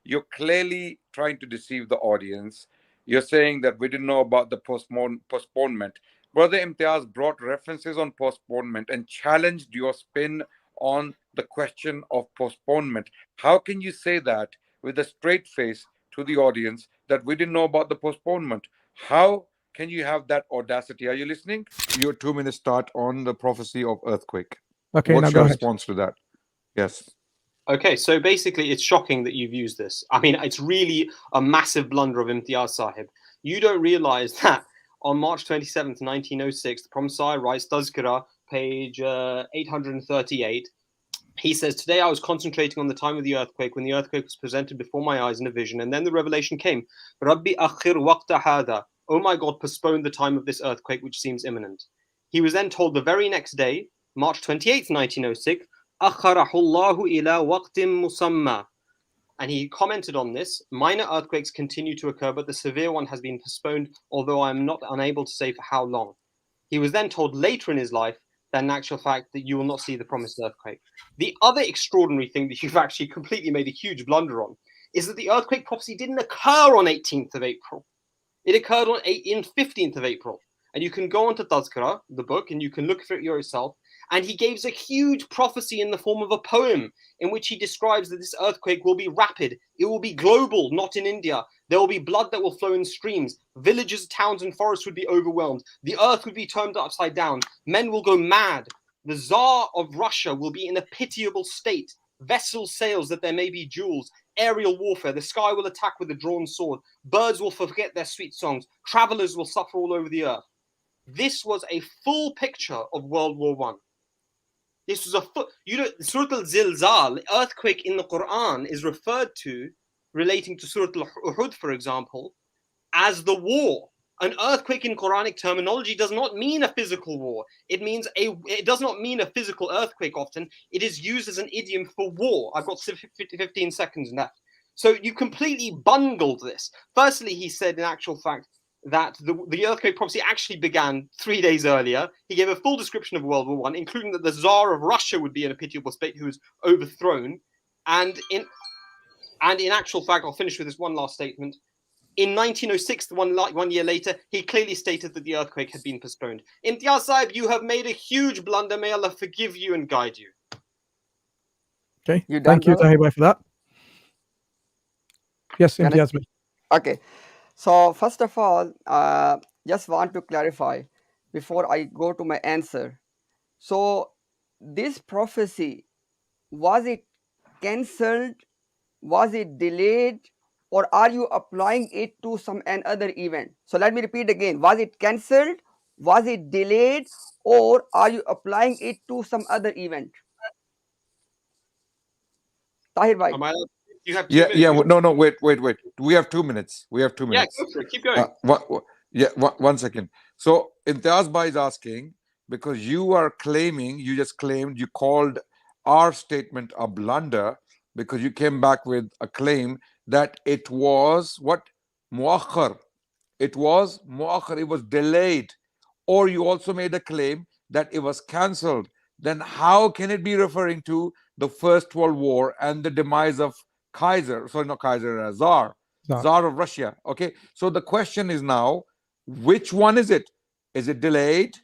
you're clearly trying to deceive the audience. You're saying that we didn't know about the postponement. Brother Imtiaz brought references on postponement and challenged your spin on the question of postponement. How can you say that with a straight face to the audience that we didn't know about the postponement? How can you have that audacity? Are you listening? Your 2 minute start on the prophecy of earthquake. Okay, now What's go your ahead. response to that? Yes. Okay, so basically, it's shocking that you've used this. I mean, it's really a massive blunder of Imtiaz Sahib. You don't realize that on March 27th, 1906, the Promsai writes Tazkira, page 838. He says, "Today I was concentrating on the time of the earthquake when the earthquake was presented before my eyes in a vision, and then the revelation came. Rabbi akhir waqta hada. Oh my God, postpone the time of this earthquake, which seems imminent." He was then told the very next day, March 28th, 1906, أخره الله إلى وقت مسمى. And he commented on this: minor earthquakes continue to occur, but the severe one has been postponed, although I am not unable to say for how long. He was then told later in his life that in actual fact that you will not see the promised earthquake. The other extraordinary thing that you've actually completely made a huge blunder on is that the earthquake prophecy didn't occur on 18th of April. It occurred on 15th of April. And you can go on to Tazkira, the book, and you can look for it yourself. And he gives a huge prophecy in the form of a poem in which he describes that this earthquake will be rapid. It will be global, not in India. There will be blood that will flow in streams. Villages, towns, and forests would be overwhelmed. The earth would be turned upside down. Men will go mad. The Tsar of Russia will be in a pitiable state. Vessels sails that there may be jewels. Aerial warfare. The sky will attack with a drawn sword. Birds will forget their sweet songs. Travelers will suffer all over the earth. This was a full picture of World War I. This was a full, Surah Al-Zilzal, earthquake in the Quran, is referred to, relating to Surah Al-Uhud, for example, as the war. An earthquake in Quranic terminology does not mean a physical war. It does not mean a physical earthquake often. It is used as an idiom for war. I've got 15 seconds left. So you completely bungled this. Firstly, he said, in actual fact, that the earthquake prophecy actually began 3 days earlier. He gave a full description of World War I, including that the Tsar of Russia would be in a pitiable state who was overthrown. And in actual fact, I'll finish with this one last statement. In 1906, 1 year later, he clearly stated that the earthquake had been postponed. Imtiaz Sahib, you have made a huge blunder. May Allah forgive you and guide you. Okay, You done, thank you, brother? Tahir Bhai, for that. Yes, Can I- Imtiaz Bhai. Okay. So first of all, just want to clarify before I go to my answer. So this prophecy, was it cancelled? Was it delayed? Or are you applying it to some another event? So let me repeat again. Was it cancelled? Was it delayed? Or are you applying it to some other event? Tahir bhai. You have 2 Yeah, minutes. yeah. No. Wait. We have 2 minutes. We have 2 Yeah, minutes. go for it. Keep going. One second. So Imtiaz Bhai is asking, because you just claimed, you called our statement a blunder because you came back with a claim that it was what? Muakhar. It was muakhar. It was delayed. Or you also made a claim that it was cancelled. Then how can it be referring to the First World War and the demise of Tsar of Russia? Okay, so the question is now, which one is it? Is it delayed?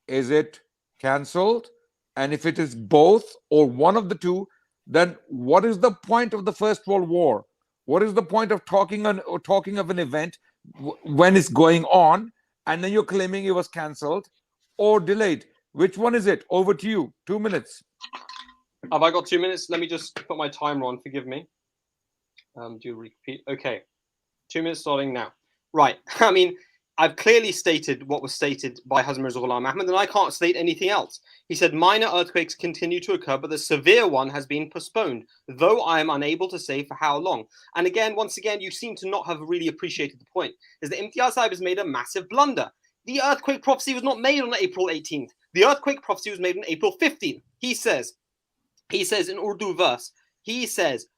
Is it cancelled? And if it is both or one of the two, then what is the point of the First World War? What is the point of talking of an event when it's going on, and then you're claiming it was cancelled or delayed? Which one is it? Over to you. 2 minutes. Have I got 2 minutes? Let me just put my timer on. Forgive me. Do you repeat? Okay. 2 minutes starting now. Right. I mean, I've clearly stated what was stated by Hazrat Mirza Ghulam Ahmad, and I can't state anything else. He said minor earthquakes continue to occur, but the severe one has been postponed, though I am unable to say for how long. And again, once again, you seem to not have really appreciated the point, is that Imtiaz Sahib has made a massive blunder. The earthquake prophecy was not made on April 18th. The earthquake prophecy was made on April 15th. He says in Urdu verse, he says,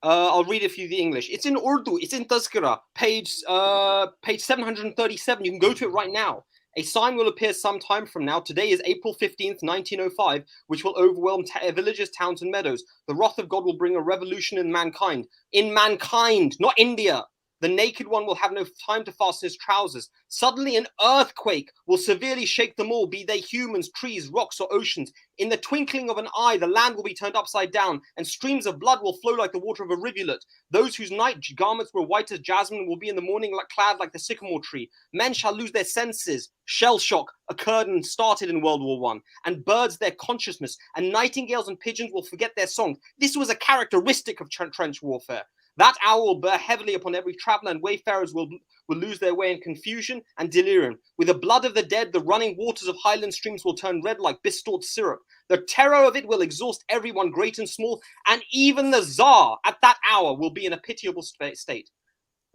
I'll read it for you the English. It's in Urdu. It's in Tazkira, page 737. You can go to it right now. A sign will appear some time from now. Today is April 15th, 1905, which will overwhelm villages, towns, and meadows. The wrath of God will bring a revolution in mankind. In mankind, not India. The naked one will have no time to fasten his trousers. Suddenly an earthquake will severely shake them all, be they humans, trees, rocks, or oceans. In the twinkling of an eye, the land will be turned upside down, and streams of blood will flow like the water of a rivulet. Those whose night garments were white as jasmine will be in the morning clad like the sycamore tree. Men shall lose their senses. Shell shock occurred and started in World War I, and birds their consciousness, and nightingales and pigeons will forget their songs. This was a characteristic of trench warfare. That hour will bear heavily upon every traveler, and wayfarers will lose their way in confusion and delirium. With the blood of the dead, the running waters of highland streams will turn red like bistoured syrup. The terror of it will exhaust everyone, great and small, and even the Tsar at that hour will be in a pitiable state.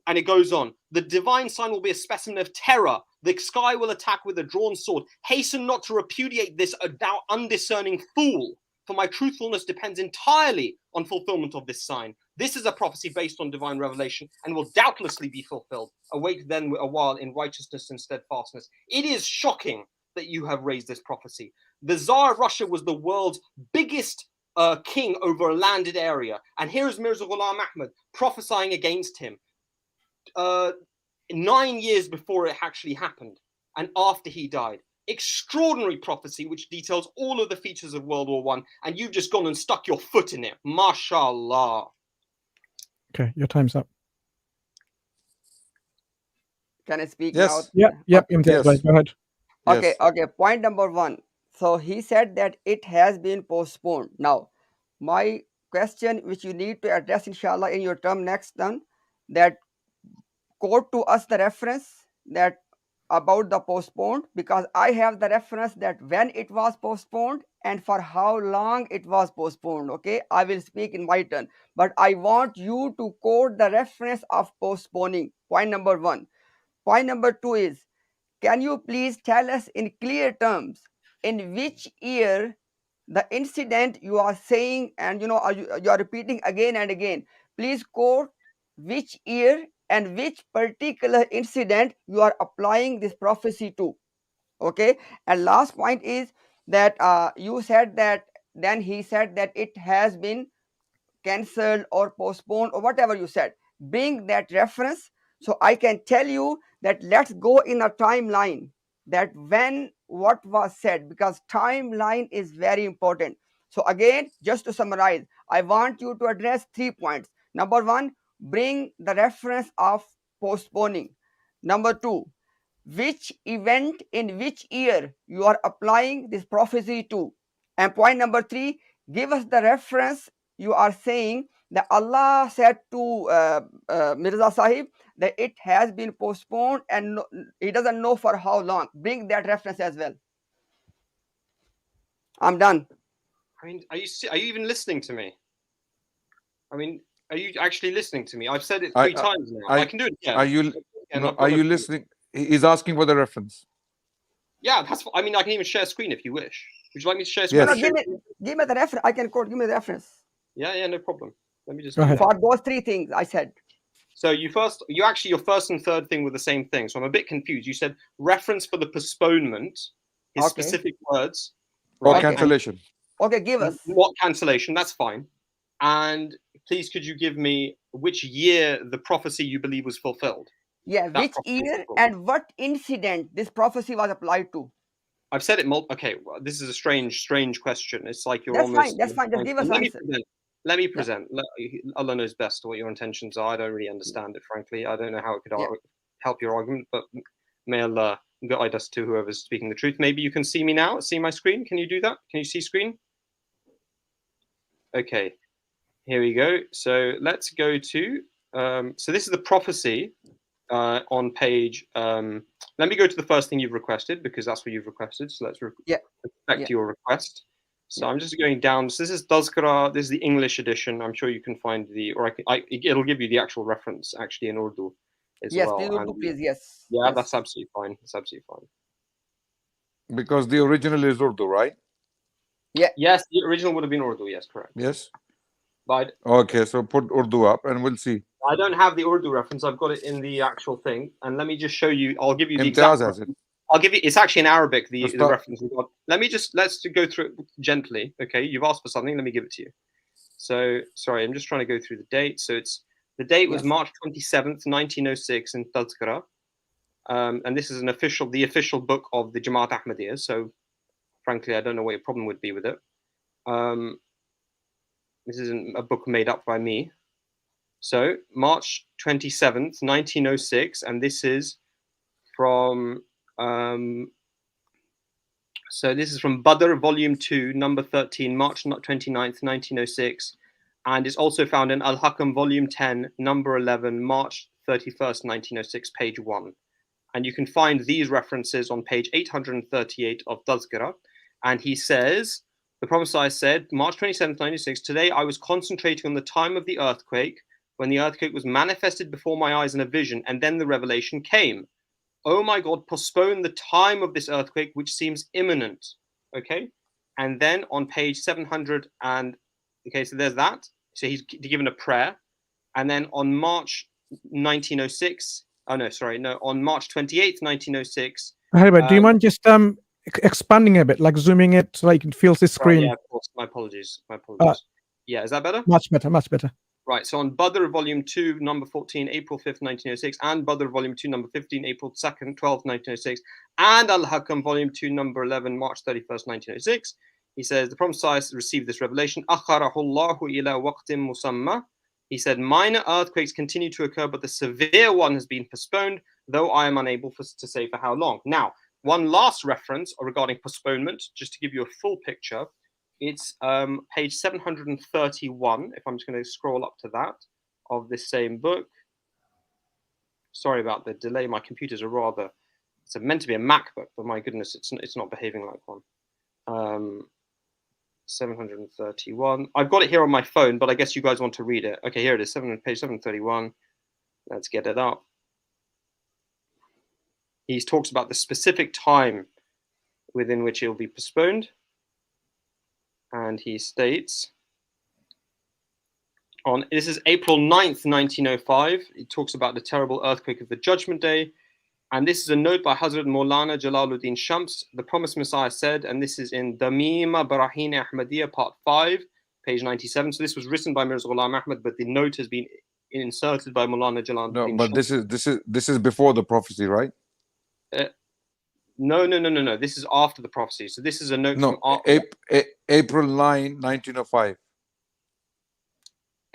And it goes on. The divine sign will be a specimen of terror. The sky will attack with a drawn sword. Hasten not to repudiate this, thou undiscerning fool, for my truthfulness depends entirely on fulfillment of this sign. This is a prophecy based on divine revelation and will doubtlessly be fulfilled. Await then a while in righteousness and steadfastness. It is shocking that you have raised this prophecy. The Tsar of Russia was the world's biggest king over a landed area. And here is Mirza Ghulam Ahmad prophesying against him 9 years before it actually happened and after he died. Extraordinary prophecy which details all of the features of World War I, and you've just gone and stuck your foot in it. Mashallah. Okay, your time's up. Can I speak Yes. now? Yep, Imtiaz, Yes. go ahead. Okay, Yes. okay. Point number one. So he said that it has been postponed. Now, my question, which you need to address, inshallah, in your term next turn, that quote to us the reference that about the postponed, because I have the reference that when it was postponed and for how long it was postponed. Okay, I will speak in my turn, but I want you to quote the reference of postponing. Point number one. Point number two is, can you please tell us in clear terms in which year the incident you are saying, and you are repeating again and again. Please quote which year and which particular incident you are applying this prophecy to. Okay. And last point is that you said that then he said that it has been cancelled or postponed or whatever you said. Bring that reference so I can tell you that let's go in a timeline that when what was said, because timeline is very important. So again, just to summarize, I want you to address 3 points. Number one, bring the reference of postponing. Number two, which event in which year you are applying this prophecy to. And point number three, give us the reference you are saying that Allah said to Mirza Sahib that it has been postponed and he doesn't know for how long. Bring that reference as well. I'm done. I mean, are you even listening to me? I mean, are you actually listening to me? I've said it 3 times now. I can do it again. Are you? Yeah, No, are you listening? He's asking for the reference. Yeah, that's. I mean, I can even share screen if you wish. Would you like me to share screen? Yes. No, give me the reference. I can quote. Give me the reference. Yeah, no problem. Let me just Go do ahead. that. For those 3 things I said. So your first and third thing were the same thing. So I'm a bit confused. You said reference for the postponement is Okay. specific words. Or right? cancellation. Okay, give us. What cancellation? That's fine. And please, could you give me which year the prophecy you believe was fulfilled? Yeah, That which prophecy was year fulfilled. and what incident this prophecy was applied to. I've said it. Okay, well, this is a strange question. It's like you're That's almost. fine. That's fine. Just give us Let answer. Let me present. Allah knows best what your intentions are. I don't really understand it, frankly. I don't know how it could help your argument, but may Allah guide us to whoever's speaking the truth. Maybe you can see me now. See my screen? Can you do that? Can you see screen? Okay, here we go. So let's go to. So this is the prophecy on page. Let me go to the first thing you've requested because that's what you've requested. So let's respect your request. So I'm just going down. So this is Tazkara. This is the English edition. I'm sure you can find it'll give you the actual reference actually in Urdu as well. Please, Urdu, please. Yes. Yeah, yes. that's absolutely fine. That's absolutely fine. Because the original is Urdu, right? Yeah. Yes, the original would have been Urdu. Yes, correct. Yes. But Okay, so put Urdu up and we'll see. I don't have the Urdu reference. I've got it in the actual thing. And let me just show you. I'll give you the Imtiaz exact has it. reference. I'll give you. It's actually in Arabic. The stop. reference we got. Let's go through it gently. Okay, you've asked for something. Let me give it to you. So sorry, I'm just trying to go through the date. So the date was March 27th, 1906 in Tazkara. And this is the official book of the Jamaat Ahmadiyya. So frankly, I don't know what your problem would be with it. This isn't a book made up by me. So March 27th, 1906, and this is from this is from Badr, Volume 2, number 13, March 29th, 1906, and it's also found in Al-Hakam, Volume 10, number 11, March 31st, 1906, page 1. And you can find these references on page 838 of Tazkira. And he says, the Prophet said, March 27th, 1906, today I was concentrating on the time of the earthquake, when the earthquake was manifested before my eyes in a vision, and then the revelation came. Oh my God, postpone the time of this earthquake, which seems imminent. Okay. And then on page 700, so there's that. So he's given a prayer. And then on March 1906, on March 28th, 1906. Harry, do you mind just expanding a bit, like zooming it so it feels the screen? Yeah, of course. My apologies. Yeah, is that better? Much better, much better. Right, so on Badr Volume 2, number 14, April 5th, 1906, and Badr Volume 2, number 15, April 2nd, 12th, 1906, and Al-Hakam Volume 2, number 11, March 31st, 1906, he says, the Prophet received this revelation, أَخَرَهُ اللَّهُ إِلَى وَقْتٍ مُسَمَّى. He said, minor earthquakes continue to occur, but the severe one has been postponed, though I am unable to say for how long. Now, one last reference regarding postponement, just to give you a full picture. It's page 731, if I'm just going to scroll up to that, of this same book. Sorry about the delay. My computers are it's meant to be a MacBook, but my goodness, it's not behaving like one. 731. I've got it here on my phone, but I guess you guys want to read it. Okay, here it is, page 731. Let's get it up. He talks about the specific time within which it will be postponed. And he states, this is April 9th, 1905. He talks about the terrible earthquake of the Judgment Day. And this is a note by Hazrat Maulana Jalaluddin Shams. The Promised Messiah said, and this is in Damima Barahin Ahmadiyya, part 5, page 97. So this was written by Mirza Ghulam Ahmad, but the note has been inserted by Maulana Jalaluddin No, but Shams. this is before the prophecy, right? No. This is after the prophecy. So this is a note from April 9, 1905.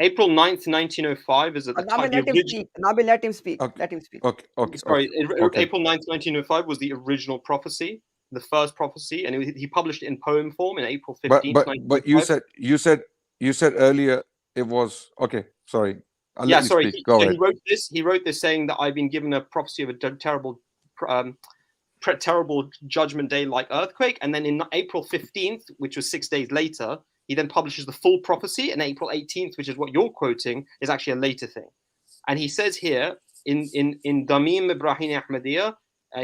April 9th, 1905 is at the time. Nabi, let him speak. Okay. Let him speak. Okay. Sorry, Okay. April 9th, 1905 was the original prophecy, the first prophecy, and he published it in poem form in April 15th. But you said earlier it was okay. Sorry. He wrote this saying that I've been given a prophecy of a terrible judgment day like earthquake, and then in April 15th, which was 6 days later, he then publishes the full prophecy, and April 18th, which is what you're quoting, is actually a later thing. And he says here in Damim Ibrahim Ahmadiyya,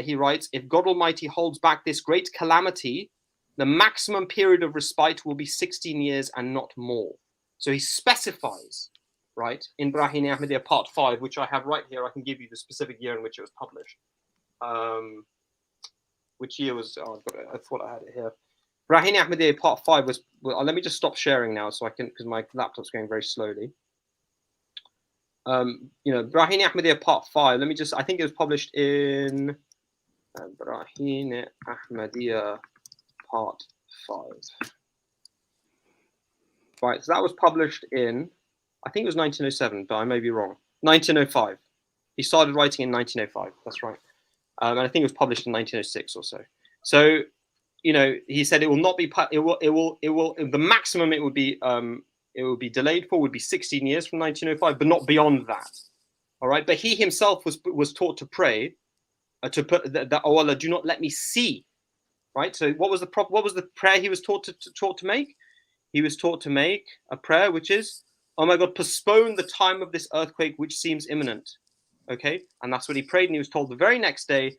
he writes, if God Almighty holds back this great calamity, the maximum period of respite will be 16 years and not more. So he specifies, right, in Ibrahim Ahmadiyya part 5, which I have right here. I can give you the specific year in which it was published. Which year was, I thought I had it here. Rahini Ahmadiyya part 5 was, let me just stop sharing now so I can, because my laptop's going very slowly. Rahini Ahmadiyya part 5, I think it was published in Rahini Ahmadiyya part 5. Right, so that was published in, I think it was 1907, but I may be wrong. 1905. He started writing in 1905, that's right. And I think it was published in 1906 or so. So, he said it will not be. The maximum it would be delayed for would be 16 years from 1905, but not beyond that. All right. But he himself was taught to pray, to put that oh Allah, do not let me see. Right. So what was the prayer he was taught to make? He was taught to make a prayer which is, oh my God, postpone the time of this earthquake which seems imminent. Okay, and that's what he prayed, and he was told the very next day,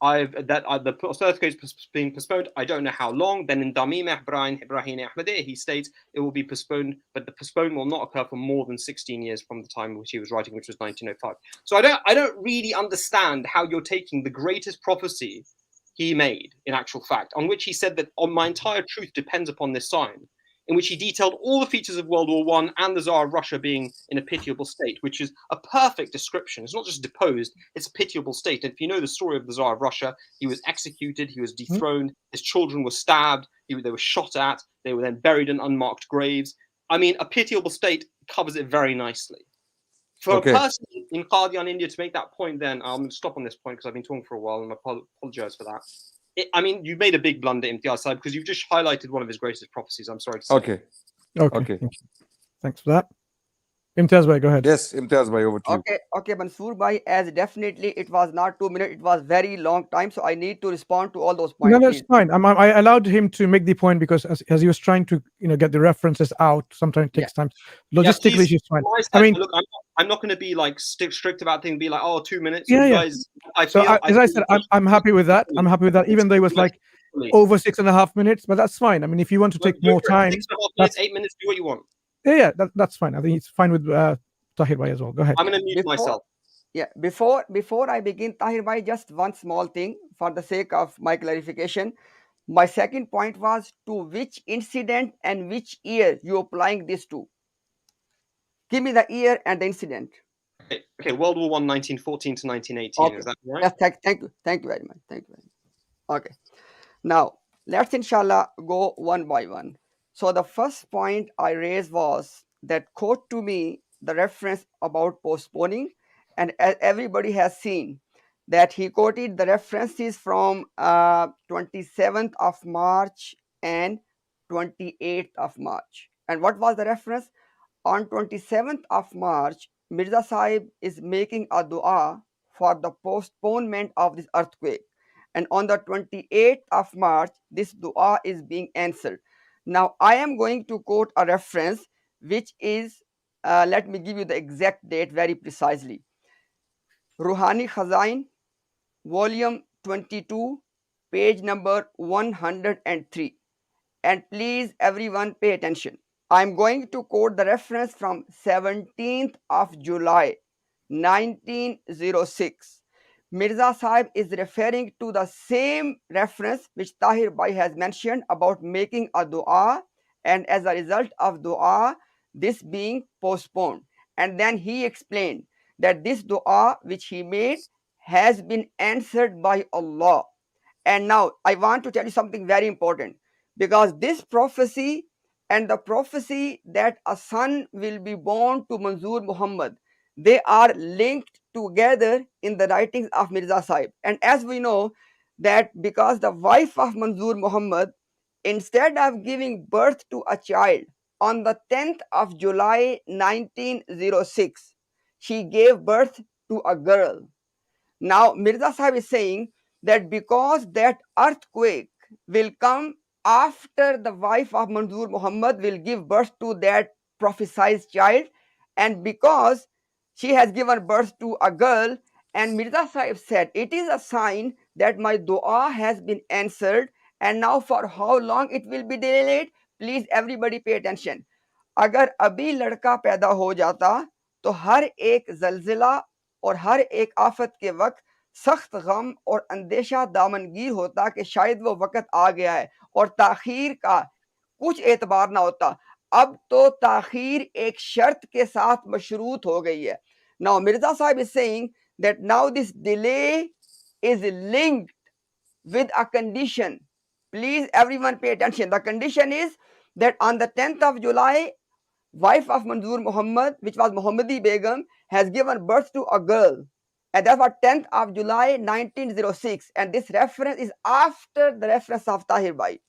the earthquake is being postponed. I don't know how long. Then in Damim Ibrahim Ahmadi, he states it will be postponed, but the postponement will not occur for more than 16 years from the time which he was writing, which was 1905. So I don't really understand how you're taking the greatest prophecy he made, in actual fact, on which he said that on my entire truth depends upon this sign, in which he detailed all the features of World War I and the Tsar of Russia being in a pitiable state, which is a perfect description. It's not just deposed, it's a pitiable state. And if you know the story of the Tsar of Russia, he was executed, he was dethroned, his children were stabbed, they were shot at, they were then buried in unmarked graves. I mean, a pitiable state covers it very nicely. For a person in Qadiani, India, to make that point, then I'm going to stop on this point because I've been talking for a while and I apologize for that. I mean, you made a big blunder, Imtiaz, because you've just highlighted one of his greatest prophecies. I'm sorry to say. Okay. Thanks for that. Imtiaz bhai, go ahead. Yes, Imtiaz bhai, over to you. Okay, Mansoor bhai, as definitely it was not 2 minutes, it was very long time, so I need to respond to all those points. No, that's fine. I allowed him to make the point because as he was trying to get the references out, sometimes it takes time. Logistically, he's fine. I mean, look, I'm not going to be like strict about things. Be like, 2 minutes. Yeah, you guys, as I said, I'm happy with that. I'm happy with that, even though it was like over 6.5 minutes, but that's fine. I mean, if you want to take more time, 6.5 minutes, 8 minutes, do what you want. Yeah, that's fine. I think it's fine with Tahir bhai as well. Go ahead. I'm going to mute myself. Yeah, before I begin, Tahir bhai, just one small thing for the sake of my clarification. My second point was to which incident and which year you applying this to. Give me the year and the incident. Okay, World War I, 1914 to 1918. Okay. Is that right? Yes, thank you very much. Okay. Now let's inshallah go one by one. So the first point I raised was that quote to me the reference about postponing, and as everybody has seen that he quoted the references from 27th of March and 28th of March. And what was the reference? On 27th of March, Mirza Sahib is making a dua for the postponement of this earthquake. And on the 28th of March, this dua is being answered. Now, I am going to quote a reference which is, let me give you the exact date very precisely. Ruhani Khazain, volume 22, page number 103. And please, everyone, pay attention. I'm going to quote the reference from 17th of July, 1906. Mirza Sahib is referring to the same reference which Tahir bhai has mentioned about making a dua, and as a result of dua, this being postponed. And then he explained that this dua which he made has been answered by Allah. And now I want to tell you something very important, because this prophecy and the prophecy that a son will be born to Manzoor Muhammad, they are linked together in the writings of Mirza Sahib. And as we know that because the wife of Manzoor Muhammad, instead of giving birth to a child on the 10th of July 1906, she gave birth to a girl. Now Mirza Sahib is saying that because that earthquake will come after the wife of Manzoor Muhammad will give birth to that prophesied child, and because she has given birth to a girl, and Mirza Sahib said it is a sign that my dua has been answered. And now for how long it will be delayed, please everybody pay attention. अगर अभी लड़का पैदा हो जाता तो हर एक जलजिला और हर एक आफत के वक्त सख्त गम और अंदेशा दामनगीर होता कि शायद वो वक्त आ गया है और ताखीर का कुछ एतबार ना होता. अब तो ताखीर एक शर्त के साथ मशरूत हो गई है. Now Mirza Sahib is saying that now this delay is linked with a condition. Please everyone pay attention. The condition is that on the 10th of July, wife of Manzoor Muhammad, which was Muhammadi Begum, has given birth to a girl. And that was 10th of July 1906. And this reference is after the reference of Tahir bhai.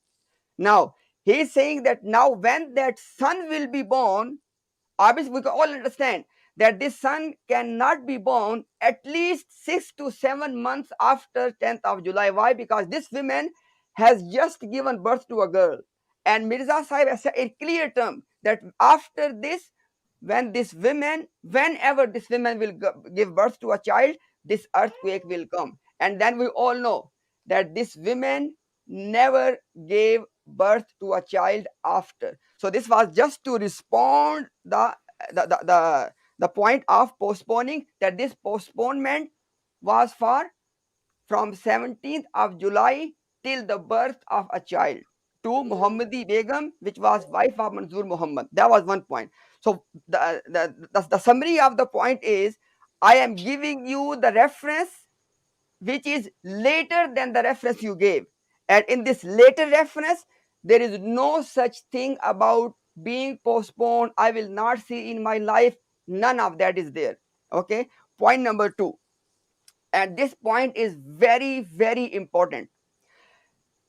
Now, he is saying that now when that son will be born, obviously we can all understand that this son cannot be born at least 6 to 7 months after 10th of July. Why? Because this woman has just given birth to a girl. And Mirza Sahib has said in clear term that after this, whenever this woman will give birth to a child, this earthquake will come. And then we all know that this woman never gave birth to a child after. So this was just to respond the point of postponing, that this postponement was for from 17th of July till the birth of a child to Muhammadi Begum, which was wife of Manzoor Muhammad. That was one point. So the summary of the point is, I am giving you the reference which is later than the reference you gave. And in this later reference, there is no such thing about being postponed. I will not see in my life. None of that is there. Okay. Point number 2. And this point is very, very important.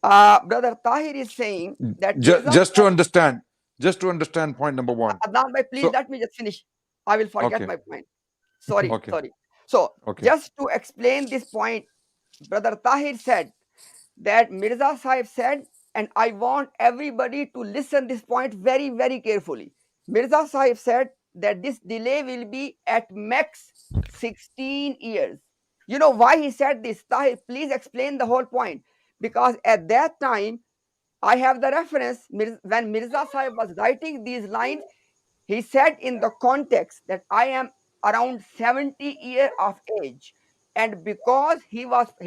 Brother Tahir is saying that just to understand point number 1. Adnan bhai, please let me just finish. I will forget my point. Sorry. So just to explain this point, Brother Tahir said that Mirza Sahib said, and I want everybody to listen this point very, very carefully. Mirza Sahib said that this delay will be at max 16 years. You know why he said this? Tahir, please explain the whole point. Because at that time, I have the reference, when Mirza Sahib was writing these lines, he said in the context that I am around 70 years of age. And because he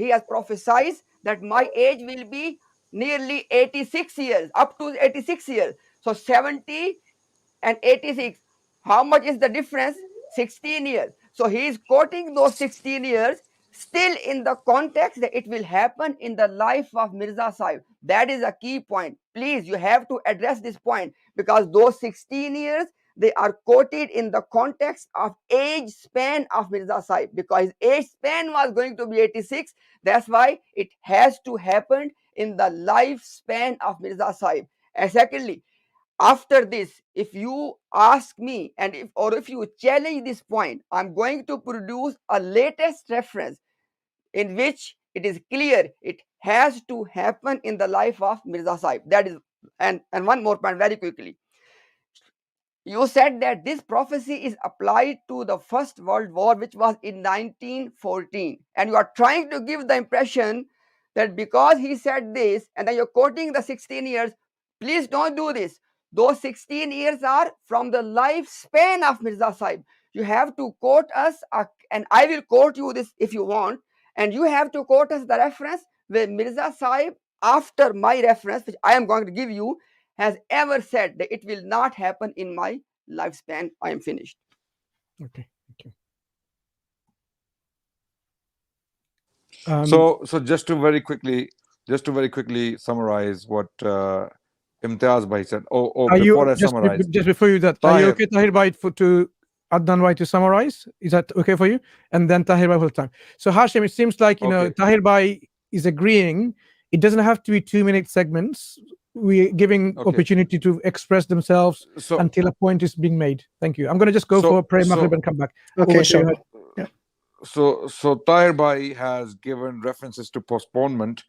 has prophesied that my age will be nearly 86 years, up to 86 years. So 70 and 86, how much is the difference? 16 years. So he is quoting those 16 years still in the context that it will happen in the life of Mirza Sahib. That is a key point. Please, you have to address this point, because those 16 years, they are quoted in the context of age span of Mirza Sahib, because his age span was going to be 86. That's why it has to happen in the lifespan of Mirza Sahib. And secondly, after this, if you ask me and if you challenge this point, I'm going to produce a latest reference in which it is clear it has to happen in the life of Mirza Sahib. That is, and one more point very quickly. You said that this prophecy is applied to the First World War, which was in 1914. And you are trying to give the impression that because he said this, and then you're quoting the 16 years, please don't do this. Those 16 years are from the lifespan of Mirza Sahib. You have to quote us, and I will quote you this if you want, and you have to quote us the reference where Mirza Sahib, after my reference, which I am going to give you, has ever said that it will not happen in my lifespan. I am finished. Okay, thank you. So just to very quickly summarize what Imtiaz bhai said. Before I summarize, just before you that, are you okay, Tahir bhai, to Adnan bhai to summarize? Is that okay for you? And then Tahir bhai will time. So Hashim, it seems like know Tahir bhai is agreeing. It doesn't have to be 2-minute segments. We're giving opportunity to express themselves until a point is being made. Thank you. I'm going to just go for prayer Maghrib and come back. Okay, sure. Yeah. So Tahir bhai has given references to postponement.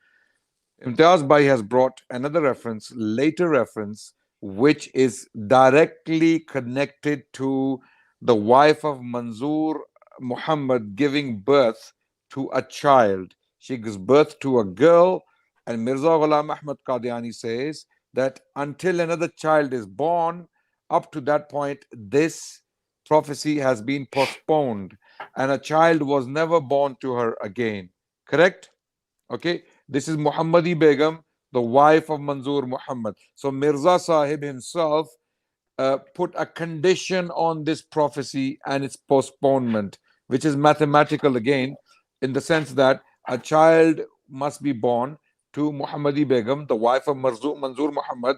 Imtiaz bhai has brought another reference, later reference, which is directly connected to the wife of Manzoor Muhammad giving birth to a child. She gives birth to a girl. And Mirza Ghulam Ahmad Qadiani says that until another child is born, up to that point, this prophecy has been postponed and a child was never born to her again. Correct? Okay. This is Muhammadi Begum, the wife of Manzoor Muhammad. So Mirza Sahib himself put a condition on this prophecy and its postponement, which is mathematical again, in the sense that a child must be born to Muhammadi Begum, the wife of Manzoor Muhammad.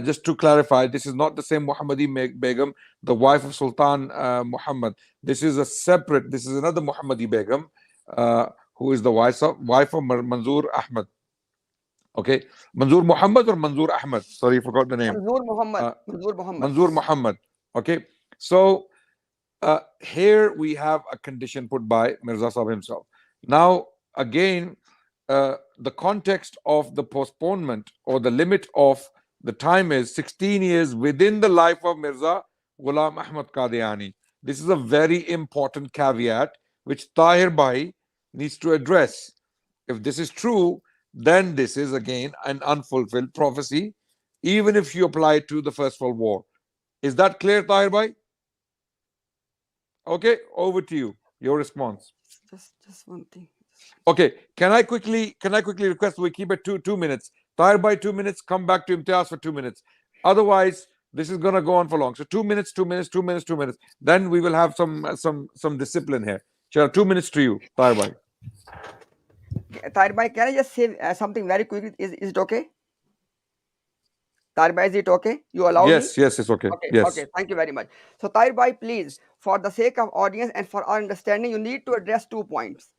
Just to clarify, this is not the same Muhammadi Begum, the wife of Sultan Muhammad. This is another Muhammadi Begum, who is the wife of Manzoor Ahmad. Okay, Manzoor Muhammad or Manzoor Ahmad? Sorry, I forgot the name. Manzoor Muhammad. Manzoor Muhammad. Okay, so here we have a condition put by Mirza Sahib himself. Now, again, the context of the postponement or the limit of the time is 16 years within the life of Mirza Ghulam Ahmad Qadiani. This is a very important caveat which Tahir bhai needs to address. If this is true, then this is again an unfulfilled prophecy, even if you apply it to the First World War. Is that clear, Tahir bhai? Okay, over to you. Your response. Just one thing. Okay, can I quickly request we keep it 2 minutes? Tahir bhai 2 minutes. Come back to Imtiaz for 2 minutes. Otherwise, this is gonna go on for long. So 2 minutes, 2 minutes, 2 minutes, 2 minutes. Then we will have some discipline here. Sure, 2 minutes to you, Tahir bhai. Tahir bhai, can I just say something very quickly? Is it okay? Tahir bhai, is it okay? You allow me? Yes, it's okay. Yes. Okay, thank you very much. So Tahir bhai, please, for the sake of audience and for our understanding, you need to address 2 points.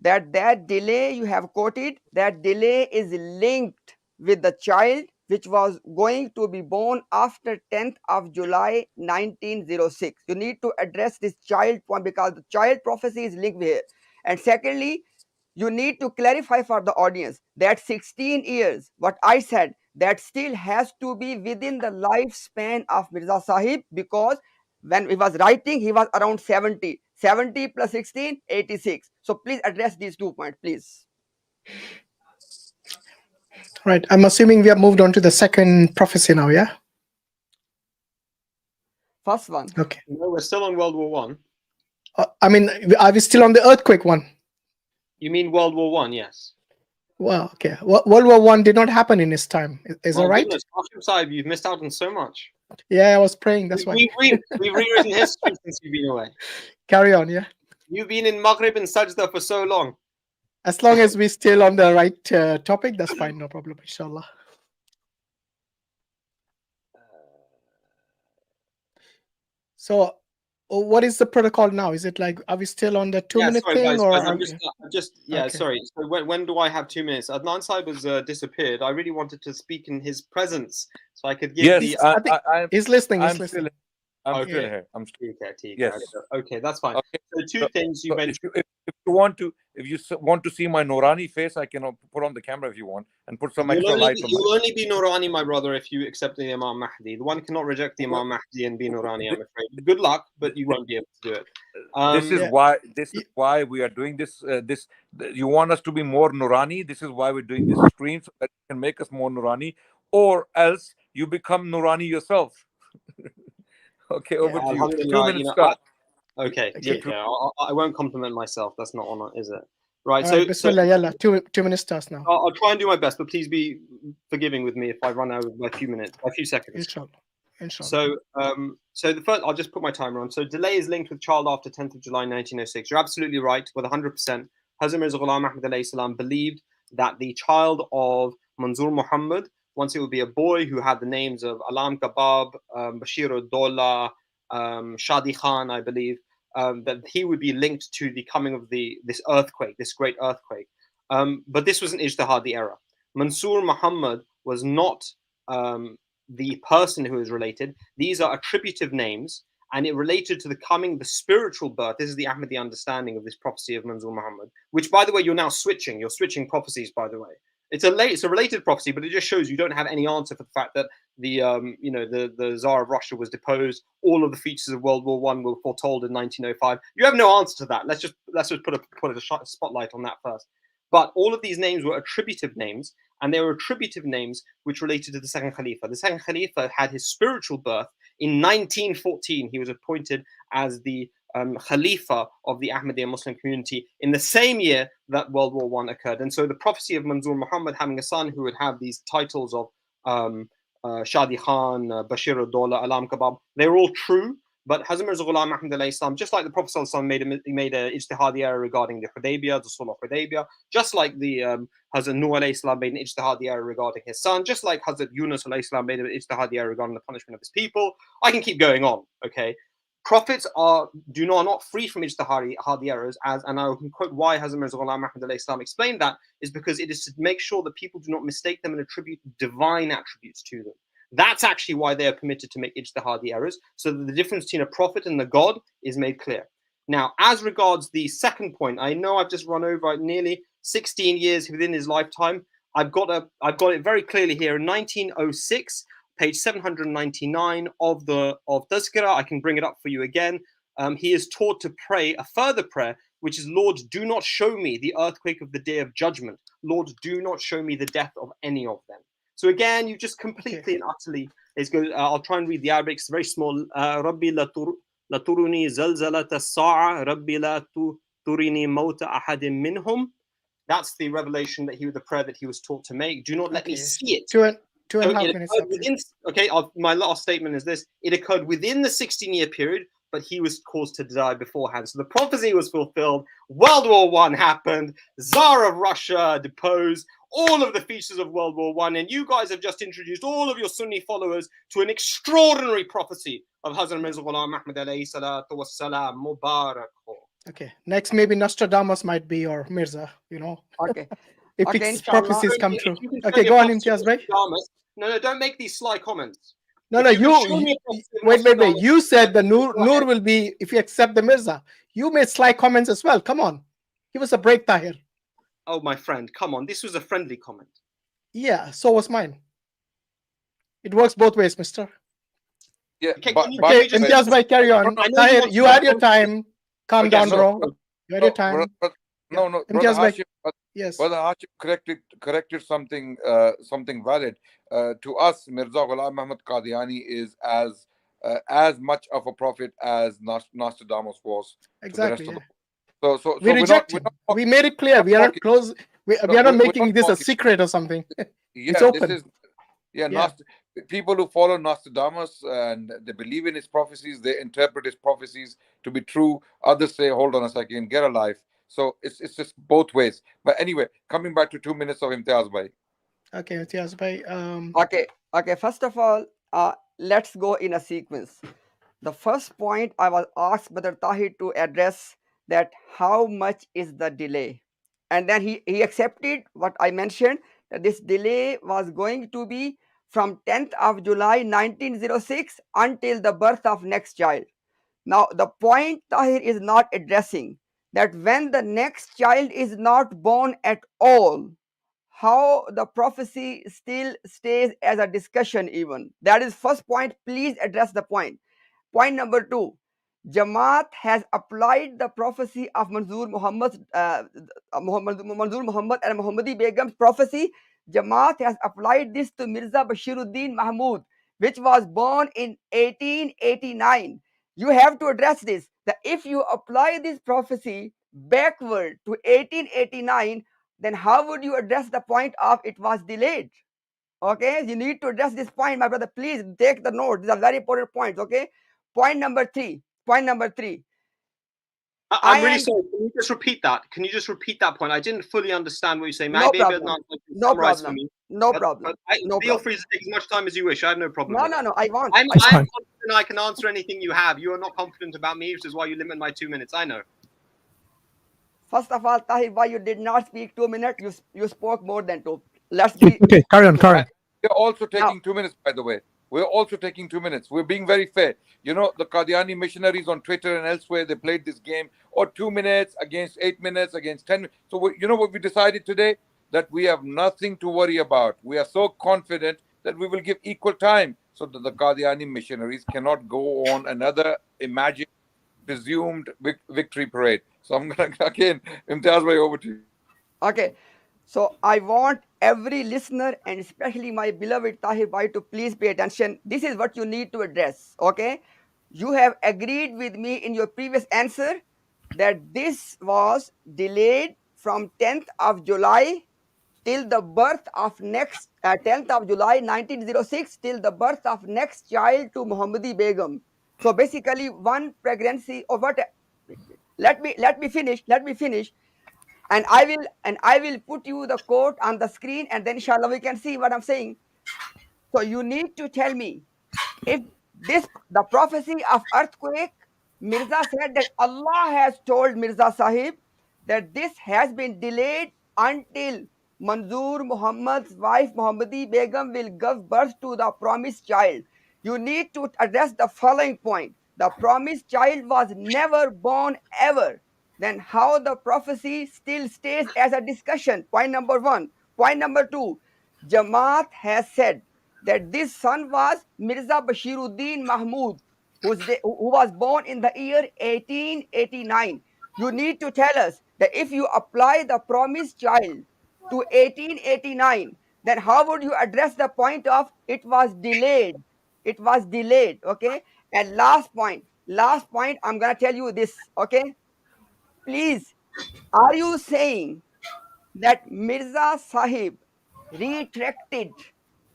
That delay you have quoted, that delay is linked with the child which was going to be born after 10th of July 1906. You need to address this child point because the child prophecy is linked here. And secondly, you need to clarify for the audience that 16 years, what I said, that still has to be within the lifespan of Mirza Sahib, because when he was writing, he was around 70. 70 plus 16, 86. So please address these 2 points, please. Right. I'm assuming we have moved on to the second prophecy now, yeah? First one. Okay. No, we're still on World War One. I mean, are we still on the earthquake one? You mean World War One? Yes. Well, okay. World War One did not happen in his time. Is that right? Hashim Sahib, you've missed out on so much. Yeah, I was praying. That's why. We've rewritten history since you've been away. Carry on, yeah. You've been in Maghrib and Sajda for so long. As long as we're still on the right topic, that's fine. No problem, inshallah. So, what is the protocol now? Is it like, are we still on the 2-minute thing? Guys, or I'm just okay. Sorry. So when do I have 2 minutes? Adnan Sahib has disappeared. I really wanted to speak in his presence so I could give Yes, he's listening. I'm still here. I'm still Yes. Okay, that's fine. Okay. So two things you mentioned. If you want to see my Noorani face, I can put on the camera if you want and put some extra light on. You'll only be Noorani, my brother, if you accept the Imam Mahdi. The one cannot reject the Imam Mahdi and be Noorani, I'm afraid. Good luck, but you won't be able to do it. This is why we are doing this. You want us to be more Noorani. This is why we're doing this stream, so that you can make us more Noorani, or else you become Noorani yourself. Okay, over to you. 2 minutes start. Okay, I won't compliment myself. That's not honor, is it? Right. So Bismillah, yalla. 2 minutes starts now. I'll try and do my best, but please be forgiving with me if I run over by a few seconds. Inshallah. So the first, I'll just put my timer on. So delay is linked with child after 10th of July 1906. You're absolutely right with 100%. Hazrat Mirza Ghulam Ahmad alayhi salam believed that the child of Manzoor Muhammad, once it would be a boy who had the names of Alam Kabab, Bashir ud-Dawla, Shadi Khan, I believe, that he would be linked to the coming of this earthquake, this great earthquake. But this was an ijtihadi error. Mansoor Muhammad was not the person who is related. These are attributive names, and it related to the spiritual birth. This is the Ahmadi understanding of this prophecy of Mansoor Muhammad, which, by the way, you're now switching. You're switching prophecies, by the way. It's a related prophecy, but it just shows you don't have any answer for the fact that the Tsar of Russia was deposed. All of the features of World War I were foretold in 1905. You have no answer to that. Let's just put a spotlight on that first. But all of these names were attributive names, and they were attributive names which related to the second Khalifa. The second Khalifa had his spiritual birth in 1914. He was appointed as the Khalifa of the Ahmadiyya Muslim community in the same year that World War I occurred. And so the prophecy of Manzoor Muhammad having a son who would have these titles of Shadi Khan, Bashir ud-Dawla, Alam Kabab, they're all true. But Hazrat Mirza Ghulam Ahmad alayhi salam, just like the Prophet made an ijtihadi error regarding the Hudaybiyah, the Sulh of Hudaybiyah, just like the Hazrat Nuh alayhi salam made an ijtihadi error regarding his son, just like Hazrat Yunus alayhi salam made an ijtihadi error regarding the punishment of his people. I can keep going on, okay? Prophets are not free from ijtihadi errors, and I can quote why Hazrat Mirza Ghulam Ahmad alayhi salam explained that, is because it is to make sure that people do not mistake them and attribute divine attributes to them. That's actually why they are permitted to make ijtihadi errors, so that the difference between a prophet and the God is made clear. Now, as regards the second point, I know I've just run over nearly 16 years within his lifetime. I've got it very clearly here in 1906, page 799 of Tazkirah. I can bring it up for you again. He is taught to pray a further prayer, which is, Lord, do not show me the earthquake of the day of judgment. Lord, do not show me the death of any of them. So again, you just completely and utterly, it's good. I'll try and read the Arabic. It's very small. Rabbi la turuni zalzalat as-sa'a, Rabbi la turini mawta ahadin minhum. That's the revelation that the prayer that he was taught to make. Do not let me see it. Two and a half minutes. My last statement is this. It occurred within the 16-year period, but he was caused to die beforehand. So the prophecy was fulfilled. World War I happened. Tsar of Russia deposed. All of the features of World War I. And you guys have just introduced all of your Sunni followers to an extraordinary prophecy of Hazrat Mirza Ghulam Ahmad alayhi salatu wassalam. Mubarak. Okay. Next, maybe Nostradamus might be your Mirza, Okay. If its prophecies come true. Okay, go on, Imtiaz, right? No, don't make these sly comments. No, wait. You said the Nur will be if you accept the Mirza. You made sly comments as well. Come on. Give us a break, Tahir. Oh, my friend, come on. This was a friendly comment. Yeah, so was mine. It works both ways, mister. Yeah, Imtiaz, bhai, carry on. Tahir, you had your time. Calm down, bro. You had your time. No, Imtiaz, bhai. Yes. Brother Hashim corrected something valid. To us, Mirza Ghulam Ahmad Qadiani is as much of a prophet as Nostradamus was. Exactly. So we reject him. We made it clear. We are not close. We are not making this a secret or something. It's open. People who follow Nostradamus and they believe in his prophecies, they interpret his prophecies to be true. Others say, hold on a second, get a life. So it's just both ways. But anyway, coming back to 2 minutes of Imtiaz bhai. Okay, Imtiaz bhai. Okay. First of all, let's go in a sequence. The first point I was asked Brother Tahir to address that how much is the delay, and then he accepted what I mentioned, that this delay was going to be from 10th of July 1906 until the birth of next child. Now the point Tahir is not addressing, that when the next child is not born at all, how the prophecy still stays as a discussion even. That is first point. Please address the point. Point number 2, Jamaat has applied the prophecy of Manzoor Muhammad and Muhammadi Begum's prophecy. Jamaat has applied this to Mirza Bashiruddin Mahmud, which was born in 1889. You have to address this, that if you apply this prophecy backward to 1889, then how would you address the point of it was delayed? Okay, you need to address this point, my brother. Please take the note. These are very important points. Okay. Point number three. I'm really sorry. Can you just repeat that? Can you just repeat that point? I didn't fully understand what you're saying. No problem. Feel free to take as much time as you wish. I have no problem. No. I want. I'm confident I can answer anything you have. You are not confident about me, which is why you limit my 2 minutes. I know. First of all, Tahir, why you did not speak 2 minutes? You spoke more than 2. Let's be okay. Carry on. We're also taking 2 minutes, by the way. We're also taking 2 minutes. We're being very fair. The Qadiani missionaries on Twitter and elsewhere, they played this game. 2 minutes against 8 minutes against 10 minutes. So you know what we decided today? That we have nothing to worry about. We are so confident that we will give equal time so that the Qadiani missionaries cannot go on another imagined, presumed victory parade. So I'm going to, again, Imtiaz bhai, over to you. Okay. So I want every listener and especially my beloved Tahir bhai to please pay attention. This is what you need to address. Okay. You have agreed with me in your previous answer that this was delayed from 10th of July till the birth of next 10th of July 1906 till the birth of next child to Muhammadi Begum. So basically one pregnancy or what? Let me finish. And I will put you the quote on the screen, and then inshallah we can see what I'm saying. So you need to tell me if the prophecy of earthquake, Mirza said that Allah has told Mirza Sahib that this has been delayed until Manzoor Muhammad's wife Muhammadi Begum will give birth to the promised child. You need to address the following point. The promised child was never born ever. Then how the prophecy still stays as a discussion? Point number 1. Point number 2. Jamaat has said that this son was Mirza Bashiruddin Mahmud, who was born in the year 1889. You need to tell us that if you apply the promised child to 1889, then how would you address the point of it was delayed? It was delayed, okay? And last point, I'm gonna tell you this, okay? Please, are you saying that Mirza Sahib retracted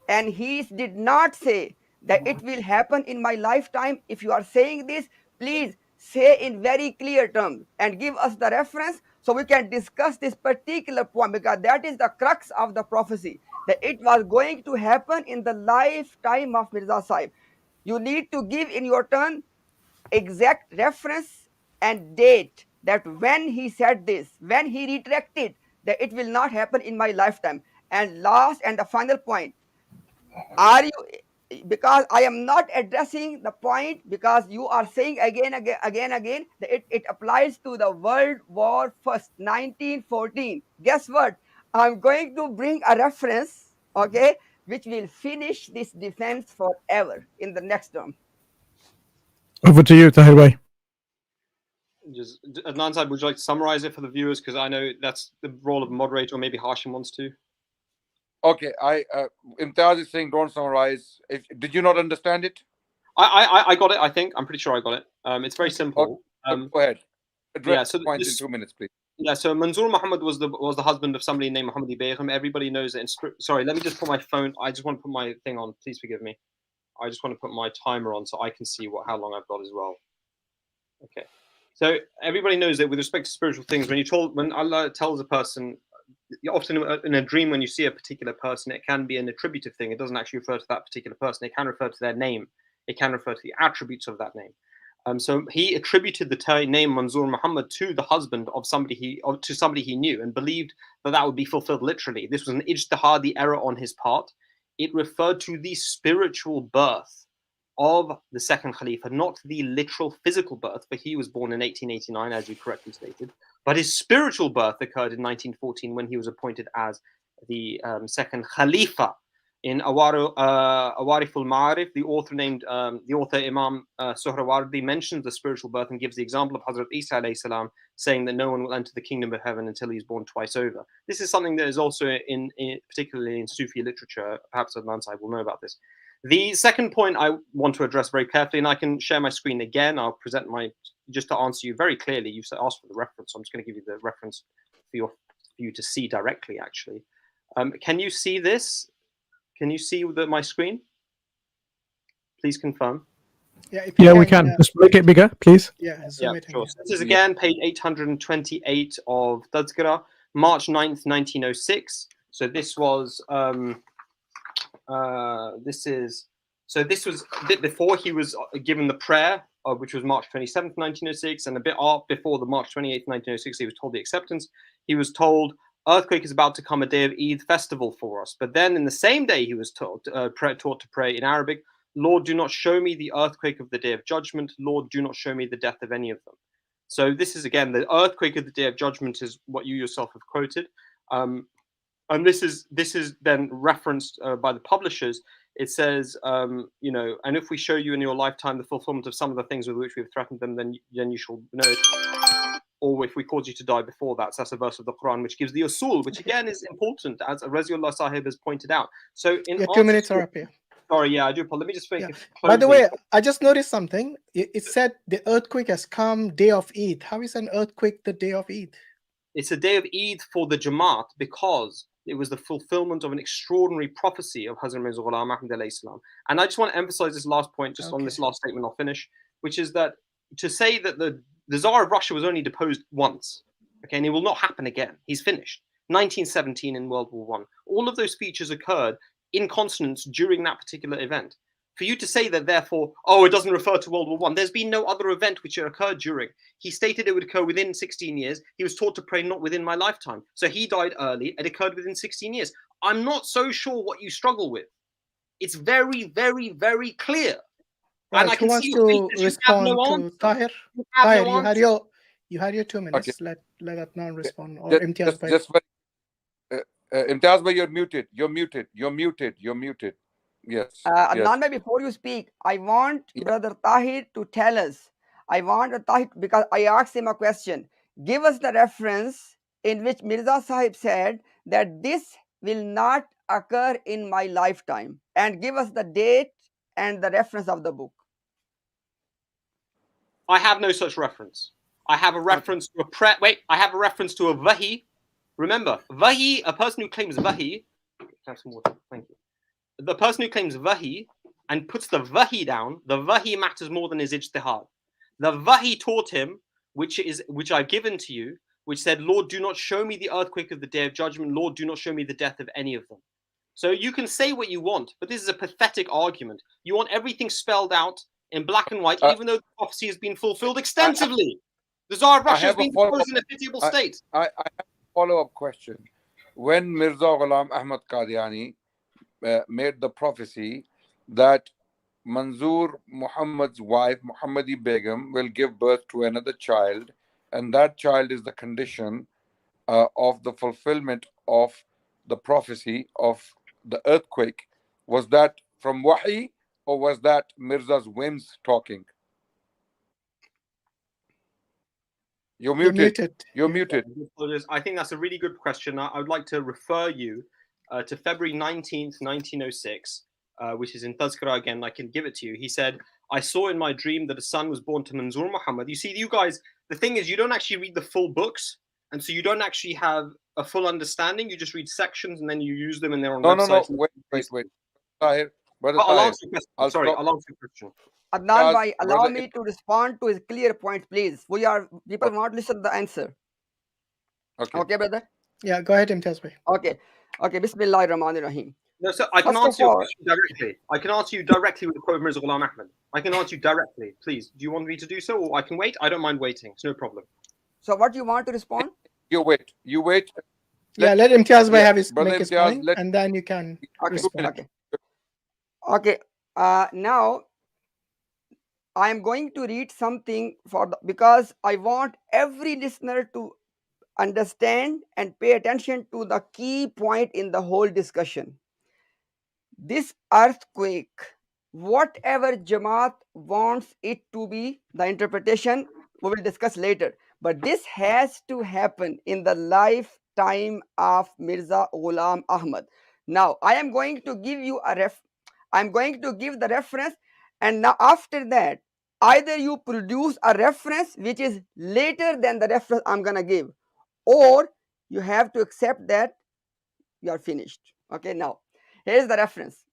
and he did not say that it will happen in my lifetime? If you are saying this, please say in very clear terms and give us the reference so we can discuss this particular point, because that is the crux of the prophecy, that it was going to happen in the lifetime of Mirza Sahib. You need to give in your turn exact reference and date, that when he said this, when he retracted, that it will not happen in my lifetime. And last and the final point, are you, because I am not addressing the point, because you are saying again that it applies to the World War First 1914. Guess what? I'm going to bring a reference, okay, which will finish this defense forever in the next term. Over to you, Tahir Bhai. Just Adnan Sahib, would you like to summarize it for the viewers? Because I know that's the role of moderator, or maybe Hashim wants to. Okay, Imtiaz is saying don't summarize. Did you not understand it? I got it. I think I'm pretty sure I got it. It's very simple. Go ahead. Address the point in 2 minutes, please. Yeah. So Manzoor Muhammad was the husband of somebody named Muhammad Begum. Everybody knows it. Sorry, let me just put my phone. I just want to put my thing on. Please forgive me. I just want to put my timer on so I can see how long I've got as well. Okay. So everybody knows that with respect to spiritual things, when Allah tells a person, often in a dream, when you see a particular person, it can be an attributive thing. It doesn't actually refer to that particular person. It can refer to their name. It can refer to the attributes of that name. So he attributed the name Manzoor Muhammad to the husband of somebody he knew, and believed that would be fulfilled literally. This was an ijtihadi error on his part. It referred to the spiritual birth of the second Khalifa, not the literal physical birth, for he was born in 1889, as you correctly stated. But his spiritual birth occurred in 1914 when he was appointed as the second Khalifa. In Awariful Ma'arif, the author Imam Suhrawardi mentions the spiritual birth and gives the example of Hazrat Isa alayhi salam, saying that no one will enter the kingdom of heaven until he's born twice over. This is something that is also particularly in Sufi literature. Perhaps Adnan Sahib will know about this. The second point I want to address very carefully, and I can share my screen again. I'll present just to answer you very clearly. You've asked for the reference, so I'm just going to give you the reference for you to see directly, actually. Can you see this? Can you see my screen? Please confirm. Yeah, we can. Just make it bigger, please. Yeah, sure. So this is again page 828 of Tadhkira, March 9th, 1906. So this was this was a bit before he was given the prayer, which was March 27th, 1906, and a bit before the March 28th, 1906, he was told the acceptance. He was told, earthquake is about to come, a day of Eid festival for us. But then in the same day, he was taught to pray in Arabic, Lord, do not show me the earthquake of the day of judgment. Lord, do not show me the death of any of them. So this is, again, the earthquake of the day of judgment is what you yourself have quoted. And this is then referenced by the publishers. It says, and if we show you in your lifetime the fulfillment of some of the things with which we have threatened them, then you shall know it. Or if we cause you to die before that. So that's a verse of the Quran which gives the usul, which again is important, as Raziullah Sahib has pointed out. So in 2 minutes are up here. Sorry, yeah, I do apologize. Let me just finish. By the way, I just noticed something. It said the earthquake has come day of Eid. How is an earthquake the day of Eid? It's a day of Eid for the Jamaat because it was the fulfillment of an extraordinary prophecy of Hazrat Mirza Ghulam Ahmad alayhi salam. And I just want to emphasize this last point, just on this last statement, I'll finish, which is that to say that the Tsar of Russia was only deposed once, okay, and it will not happen again. He's finished. 1917 in World War I. All of those features occurred in consonance during that particular event. For you to say that, therefore, it doesn't refer to World War I, there's been no other event which occurred during. He stated it would occur within 16 years. He was taught to pray not within my lifetime. So he died early. It occurred within 16 years. I'm not so sure what you struggle with. It's very, very, very clear. Right, and I who can wants see to respond to Tahir? Tahir, you had your 2 minutes. Okay. Let Adnan respond. Or Imtiaz. Imtiaz, but you're muted. Yes. Adnan, before you speak, I want Brother Tahir to tell us. Because I asked him a question. give us the reference in which Mirza Sahib said that this will not occur in my lifetime, and give us the date and the reference of the book. I have no such reference. I have a reference to I have a reference to a wahi. Remember, wahi, a person who claims wahi, have some water, thank you. The person who claims wahi and puts the wahi down, the wahi matters more than his ijtihad. The wahi taught him, which I've given to you, which said, Lord, do not show me the earthquake of the day of judgment. Lord, do not show me the death of any of them. So you can say what you want, but this is a pathetic argument. You want everything spelled out in black and white, even though the prophecy has been fulfilled extensively. The Tsar of Russia has been posed in a pitiable state. I have a follow-up question. When Mirza Ghulam Ahmad Qadiani made the prophecy that Manzoor Muhammad's wife, Muhammadi Begum, will give birth to another child, and that child is the condition of the fulfillment of the prophecy of the earthquake, was that from Wahi or was that Mirza's whims talking? You're muted. You're muted. I think that's a really good question. I would like to refer you to February 19th, 1906, which is in Tazkira again. I can give it to you. He said, I saw in my dream that a son was born to Manzoor Muhammad. You see, you guys, the thing is, you don't actually read the full books. And so you don't actually have a full understanding. You just read sections and then you use them and they're on websites. No. Wait. Tahir, I'll answer your question. Sorry, I'll answer your question. Adnan bhai, allow me to respond to his clear point, please. People want to listen to the answer. Okay, brother? Yeah, go ahead, Imtiaz bhai. Okay, Bismillahirrahmanirrahim. No, sir, I can answer your question directly. I can answer you directly with the quote of Mirza Ghulam Ahmad. I can answer you directly. Please, do you want me to do so or I can wait? I don't mind waiting. It's no problem. So what do you want to respond? You wait. Let Imtiaz bhai have his point, and then you can respond. Okay. Now I am going to read something because I want every listener to understand and pay attention to the key point in the whole discussion. This earthquake, whatever Jamaat wants it to be, the interpretation we will discuss later. But this has to happen in the lifetime of Mirza Ghulam Ahmad. Now, I am going to give you I'm going to give the reference, and now after that, either you produce a reference which is later than the reference I'm going to give, or you have to accept that you are finished. Okay, now, here's the reference.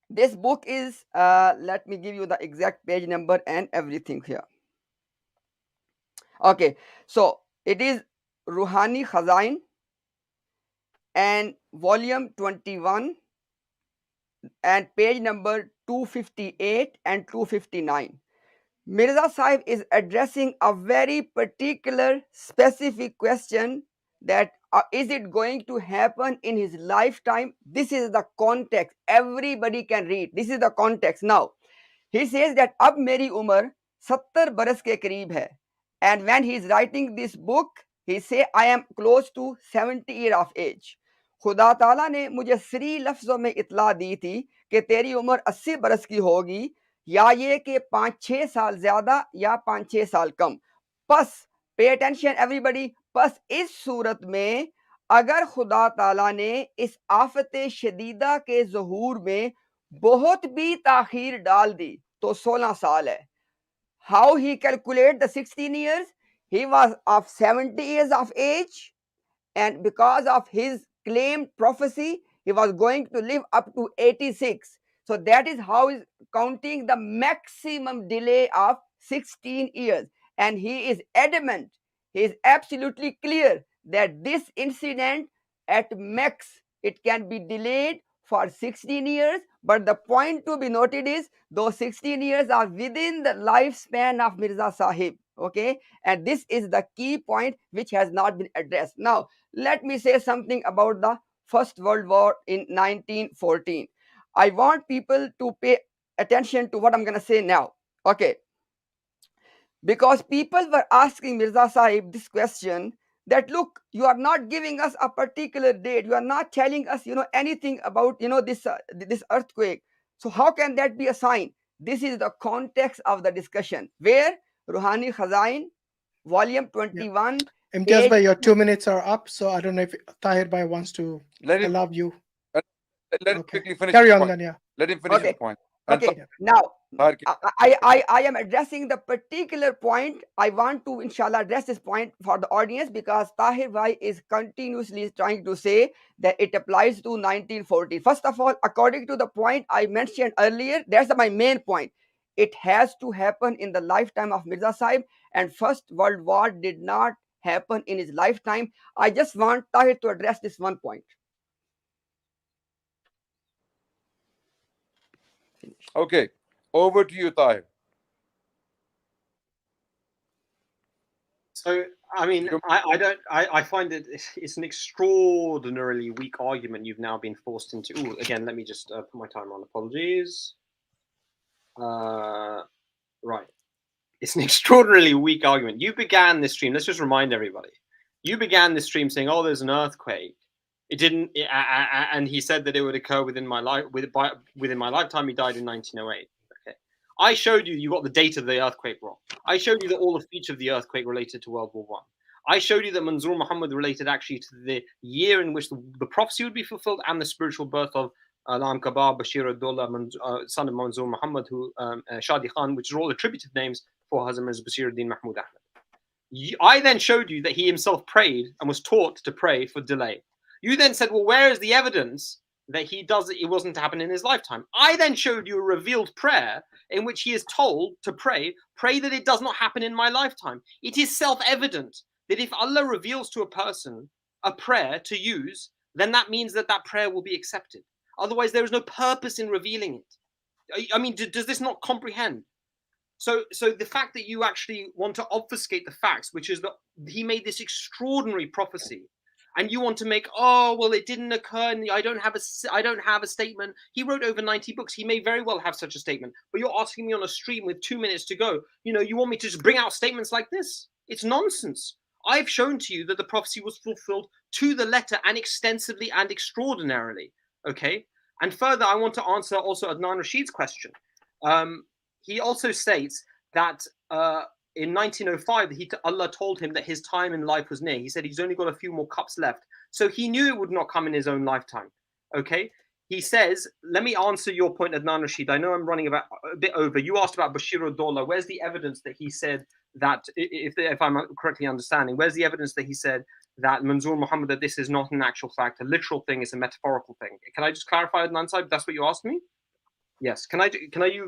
This book is, let me give you the exact page number and everything here. Okay, so it is Ruhani Khazain and volume 21 and page number 258 and 259. Mirza Sahib is addressing a very particular specific question that is it going to happen in his lifetime? This is the context. Everybody can read. This is the context. Now, he says that ab meri umar 70 baras ke kareeb hai. And when he is writing this book, he say I am close to 70 years of age. खुदा ताला ने मुझे 3 लफ्जों में इतला दी थी कि तेरी उम्र 80 बरस की होगी, या ये कि 5-6 साल ज्यादा या 5-6 साल कम. बस पे अटेंशन एवरीबॉडी. बस इस सूरत में अगर खुदा ताला ने इस आफत शदीदा के ज़हूर में बहुत भी ताखीर डाल दी तो 16 साल है. How he calculate the 16 years? He was of 70 years of age, and because of his claimed prophecy, he was going to live up to 86. So that is how he's counting the maximum delay of 16 years. And he is adamant, he is absolutely clear that this incident at max, it can be delayed for 16 years. But the point to be noted is those 16 years are within the lifespan of Mirza Sahib. Okay, and this is the key point which has not been addressed. Now, let me say something about the First World War in 1914. I want people to pay attention to what I'm going to say now. Okay, because people were asking Mirza Sahib this question that, look, you are not giving us a particular date, you are not telling us anything about this earthquake, so how can that be a sign? This is the context of the discussion where Ruhani Khazain volume 21. Imtiaz bhai, your 2 minutes are up, so I don't know if Tahir bhai wants to allow you. Let him quickly finish. Carry on then, yeah. Let him finish the point. Okay, now I am addressing the particular point. I want to inshallah address this point for the audience, because Tahir Bhai is continuously trying to say that it applies to 1940. First of all, according to the point I mentioned earlier, that's my main point. It has to happen in the lifetime of Mirza Sahib, and First World War did not happen in his lifetime. I just want Tahir to address this one point. Okay, over to you, Tahir. So, I mean, I find it's an extraordinarily weak argument you've now been forced into. Ooh, again, let me just put my timer on. Apologies. Right. It's an extraordinarily weak argument. You began this stream. Let's just remind everybody. You began this stream saying, "Oh, there's an earthquake." It didn't, and he said that it would occur within my lifetime. He died in 1908. Okay. I showed you got the date of the earthquake wrong. I showed you that all the features of the earthquake related to World War I. I showed you that Manzoor Muhammad related actually to the year in which the prophecy would be fulfilled and the spiritual birth of Alam Kabar, Bashir Abdullah, son of Manzoor Muhammad, who Shadi Khan, which are all attributive names for Hazrat Mirza Bashir ad-Din Mahmud Ahmad. I then showed you that he himself prayed and was taught to pray for delay. You then said, well, where is the evidence that it wasn't to happen in his lifetime? I then showed you a revealed prayer in which he is told to pray that it does not happen in my lifetime. It is self-evident that if Allah reveals to a person a prayer to use, then that means that prayer will be accepted. Otherwise, there is no purpose in revealing it. I mean, does this not comprehend? So the fact that you actually want to obfuscate the facts, which is that he made this extraordinary prophecy, and you want to make, oh, well, it didn't occur, and I don't have a statement. He wrote over 90 books. He may very well have such a statement, but you're asking me on a stream with 2 minutes to go. You want me to just bring out statements like this? It's nonsense. I've shown to you that the prophecy was fulfilled to the letter and extensively and extraordinarily. Okay, and further, I want to answer also Adnan Rashid's question. He also states that in 1905, Allah told him that his time in life was near. He said he's only got a few more cups left. So he knew it would not come in his own lifetime. Okay? He says, let me answer your point, Adnan Rashid. I know I'm running a bit over. You asked about Bashir ad-Dawla. Where's the evidence that he said that, if I'm correctly understanding, where's the evidence that he said that Manzoor Muhammad, that this is not an actual fact, a literal thing, it's a metaphorical thing? Can I just clarify, Adnan Sahib? That's what you asked me? Yes. Can I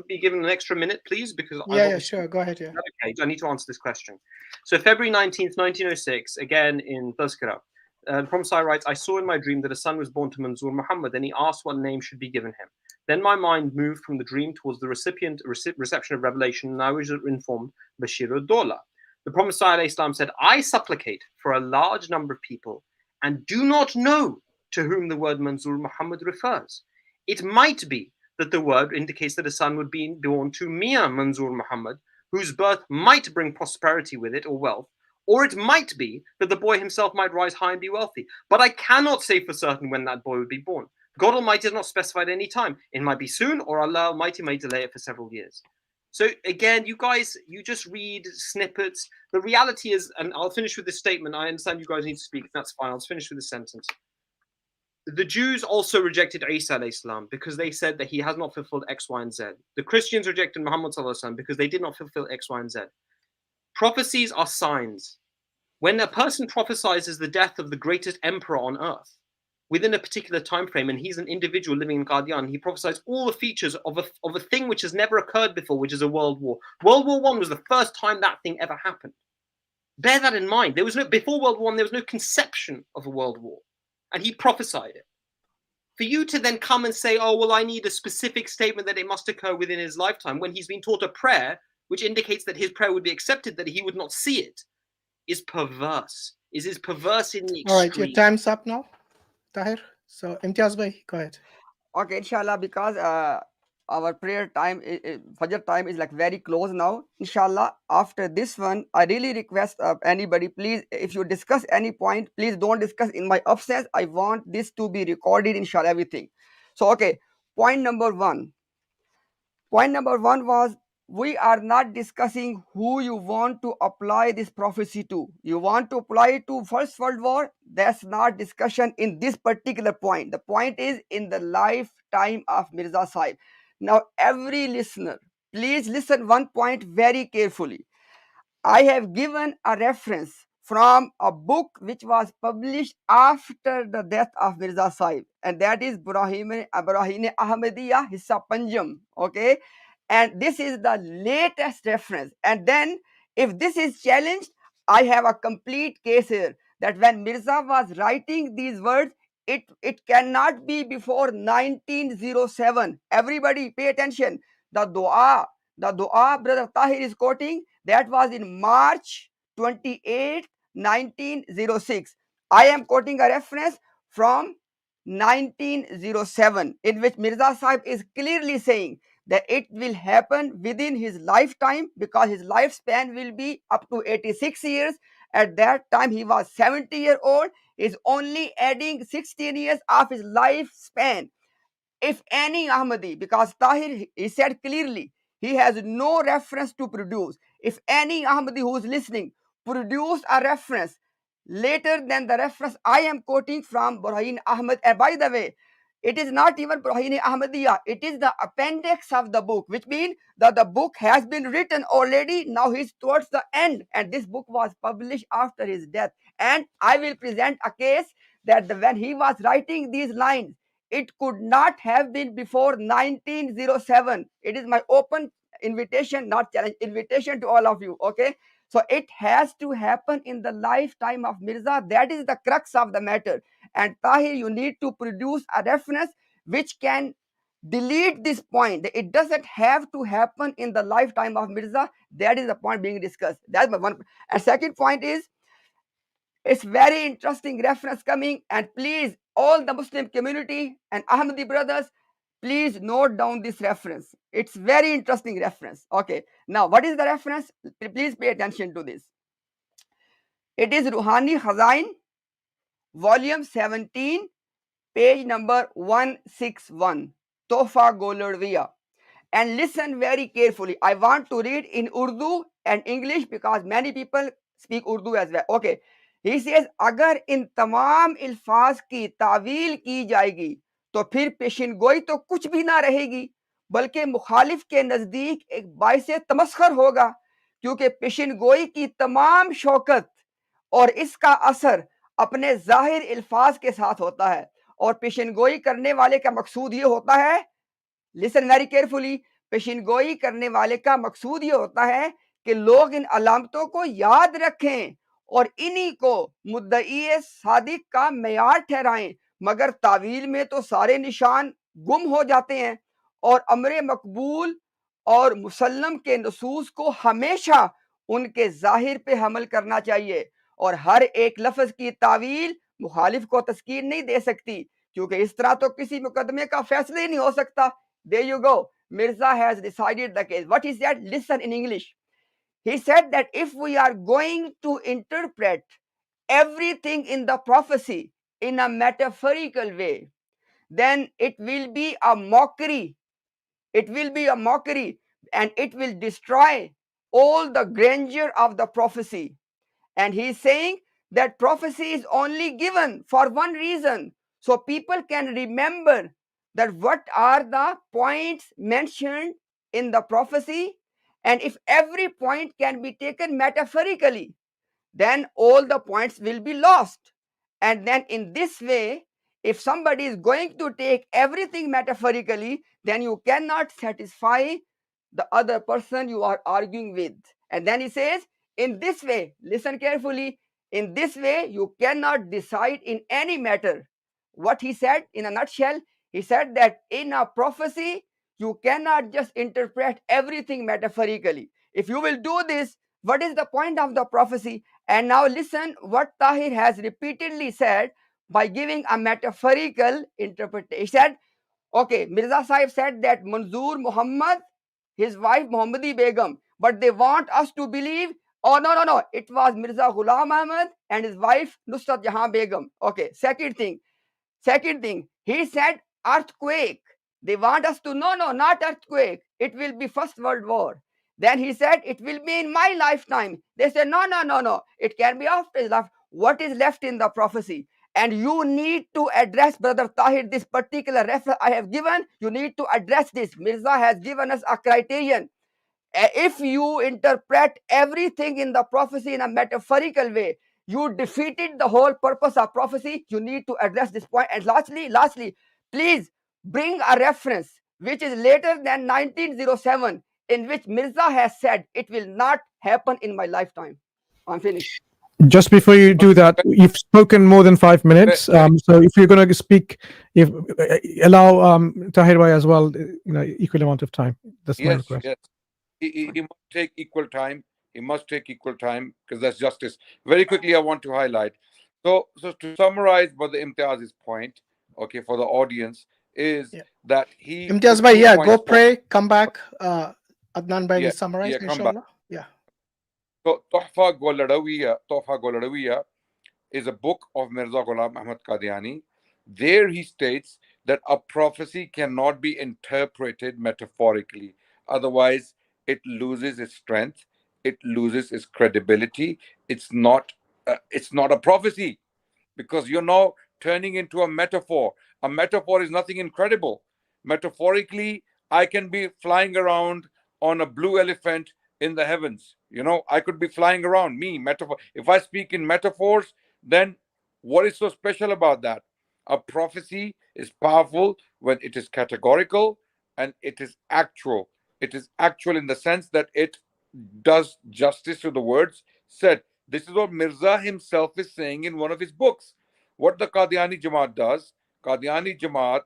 be given an extra minute, please? Because yeah, sure. Go ahead. Yeah. Okay. I need to answer this question. So February 19th, 1906, again in Tazkirah, the Prophet writes, I saw in my dream that a son was born to Manzoor Muhammad, and he asked what name should be given him. Then my mind moved from the dream towards the reception of revelation, and I was informed Bashir ad-Dawla. The Prophet said, I supplicate for a large number of people and do not know to whom the word Manzoor Muhammad refers. It might be that the word indicates that a son would be born to Mia Manzoor Muhammad, whose birth might bring prosperity with it or wealth, or it might be that the boy himself might rise high and be wealthy. But I cannot say for certain when that boy would be born. God Almighty has not specified any time. It might be soon, or Allah Almighty may delay it for several years. So again, you guys, you just read snippets. The reality is, and I'll finish with this statement. I understand you guys need to speak. That's fine. I'll finish with this sentence. The Jews also rejected Isa alayhi salam because they said that he has not fulfilled X, Y, and Z. The Christians rejected Muhammad sallallahu alaihi wasallam because they did not fulfill X, Y, and Z. Prophecies are signs. When a person prophesies the death of the greatest emperor on earth within a particular time frame, and he's an individual living in Qadiani, he prophesies all the features of a thing which has never occurred before, which is a world war. World War I was the first time that thing ever happened. Bear that in mind. Before World War I, there was no conception of a world war. And he prophesied it. For you to then come and say, oh, well, I need a specific statement that it must occur within his lifetime, when he's been taught a prayer which indicates that his prayer would be accepted, that he would not see it, is perverse. Is perverse in the extreme. All right, your time's up now, Tahir. So, Imtiaz bhai, go ahead. Okay, inshallah, because our prayer time, Fajr time is like very close now. Inshallah, after this one, I really request anybody, please, if you discuss any point, please don't discuss in my absence. I want this to be recorded, inshallah, everything. So, okay, point number one. Point number one was we are not discussing who you want to apply this prophecy to. You want to apply it to First World War? That's not discussion in this particular point. The point is in the lifetime of Mirza Sahib. Now, every listener, please listen one point very carefully. I have given a reference from a book which was published after the death of Mirza Sahib, and that is Burahine Ahmadiyya Hissa Panjam. Okay, and this is the latest reference. And then, if this is challenged, I have a complete case here that when Mirza was writing these words, it cannot be before 1907. Everybody, pay attention. The dua Brother Tahir is quoting, that was in March 28, 1906. I am quoting a reference from 1907 in which Mirza Sahib is clearly saying that it will happen within his lifetime because his lifespan will be up to 86 years. At that time, he was 70-year old. Is only adding 16 years of his lifespan. If any Ahmadi, because Tahir, he said clearly, he has no reference to produce. If any Ahmadi who is listening produce a reference later than the reference I am quoting from Burhain Ahmad, and by the way, it is not even Burhain Ahmadiyya, it is the appendix of the book, which means that the book has been written already. Now he's towards the end, and this book was published after his death. And I will present a case that when he was writing these lines, it could not have been before 1907. It is my open invitation, not challenge, invitation to all of you. Okay. So it has to happen in the lifetime of Mirza. That is the crux of the matter. And Tahir, you need to produce a reference which can delete this point. It doesn't have to happen in the lifetime of Mirza. That is the point being discussed. That's my one. And second point is, it's very interesting reference coming, and please, all the Muslim community and Ahmadi brothers, please note down this reference. It's very interesting reference. Okay, now what is the reference? Please pay attention to this. It is Ruhani Khazain, volume 17, page number 161, Tofa Golodviya. And listen very carefully. I want to read in Urdu and English because many people speak Urdu as well. Okay. He says, अगर इन तमाम अल्फाज की तावील की जाएगी तो फिर पेशिन गोई तो कुछ भी ना रहेगी, बल्कि मुखालिफ के नज़दीक एक बाइस तमस्खर होगा, क्योंकि पेशिन गोई की तमाम शौकत और इसका असर अपने जाहिर अल्फाज के साथ होता है, और पेशिन गोई करने वाले का मकसूद ये होता है, लिसन वेरी केयरफुली, पेशिनगोई करने वाले का मकसूद ये होता है कि लोग इन अलामतों को याद रखें और इन्हीं को मुद्दई सादिक का मेयार ठहराएं, मगर तावील में तो सारे निशान गुम हो जाते हैं, और अमरे मकबूल और मुसल्लम के नसूस को हमेशा उनके जाहिर पे हमल करना चाहिए, और हर एक लफ्ज की तावील मुखालिफ को तस्कीन नहीं दे सकती, क्योंकि इस तरह तो किसी मुकदमे का फैसला ही नहीं हो सकता. There you go. Mirza has decided the case. What is that? Listen in English. He said that if we are going to interpret everything in the prophecy in a metaphorical way, then it will be a mockery. It will be a mockery, and it will destroy all the grandeur of the prophecy. And he is saying that prophecy is only given for one reason, so people can remember that what are the points mentioned in the prophecy. And if every point can be taken metaphorically, then all the points will be lost. And then in this way, if somebody is going to take everything metaphorically, then you cannot satisfy the other person you are arguing with. And then he says, in this way, listen carefully, in this way, you cannot decide in any matter. What he said in a nutshell, he said that in a prophecy, you cannot just interpret everything metaphorically. If you will do this, what is the point of the prophecy? And now listen what Tahir has repeatedly said by giving a metaphorical interpretation. He said, okay, Mirza Sahib said that Manzoor Muhammad, his wife Muhammadi Begum, but they want us to believe, oh no, it was Mirza Ghulam Ahmad and his wife Nusrat Jahan Begum. Okay, second thing, he said earthquake. They want us to, no, not earthquake. It will be First World War. Then he said, it will be in my lifetime. They said, no, no, no, no. It can be after his life. What is left in the prophecy? And you need to address, Brother Tahir, this particular reference I have given. You need to address this. Mirza has given us a criterion. If you interpret everything in the prophecy in a metaphorical way, you defeated the whole purpose of prophecy. You need to address this point. And lastly, please bring a reference which is later than 1907, in which Mirza has said it will not happen in my lifetime. I'm finished. Just before you do that, you've spoken more than 5 minutes. So if you're going to speak, if allow Tahir Bhai as well, equal amount of time. That's my request. Yes. He must take equal time. He must take equal time because that's justice. Very quickly, I want to highlight. So to summarize Brother Imtiaz's point, okay, for the audience, is that he Imtiaz Bhai, go pray, come back. Adnan Bhai will summarize, inshallah. Yeah. So Tuhfa Goladawiya is a book of Mirza Ghulam Ahmad Qadiani. There he states that a prophecy cannot be interpreted metaphorically. Otherwise, it loses its strength. It loses its credibility. It's not a prophecy because you're now turning into a metaphor. A metaphor is nothing incredible. Metaphorically, I can be flying around on a blue elephant in the heavens. I could be flying around. Metaphor. If I speak in metaphors, then what is so special about that? A prophecy is powerful when it is categorical and it is actual. It is actual in the sense that it does justice to the words said. This is what Mirza himself is saying in one of his books. What the Qadiani Jamaat does, Qadiani Jamaat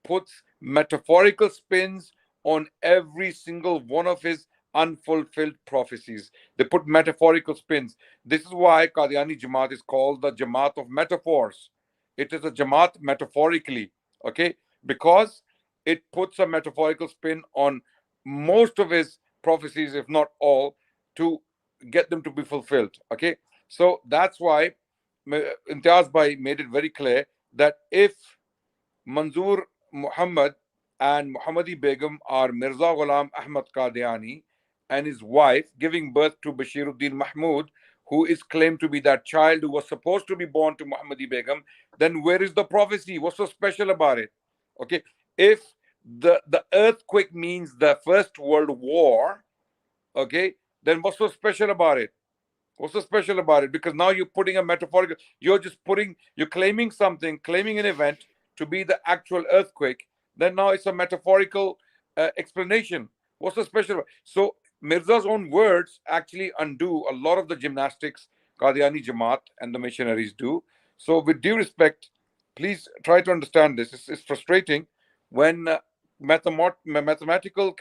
puts metaphorical spins on every single one of his unfulfilled prophecies. They put metaphorical spins. This is why Qadiani Jamaat is called the Jamaat of metaphors. It is a Jamaat metaphorically, okay? Because it puts a metaphorical spin on most of his prophecies, if not all, to get them to be fulfilled, okay? So that's why Imtiaz Bhai made it very clear that if Manzoor Muhammad and Muhammadi Begum are Mirza Ghulam Ahmad Qadiani and his wife giving birth to Bashiruddin Mahmud, who is claimed to be that child who was supposed to be born to Muhammadi Begum, then where is the prophecy? What's so special about it? Okay, if the earthquake means the First World War, okay, then what's so special about it? What's so special about it? Because now you're putting a metaphorical, you're claiming something, claiming an event to be the actual earthquake, then now it's a metaphorical explanation. What's so special about it? So Mirza's own words actually undo a lot of the gymnastics Qadiani Jamaat and the missionaries do. So with due respect, please try to understand this. It's frustrating when mathematically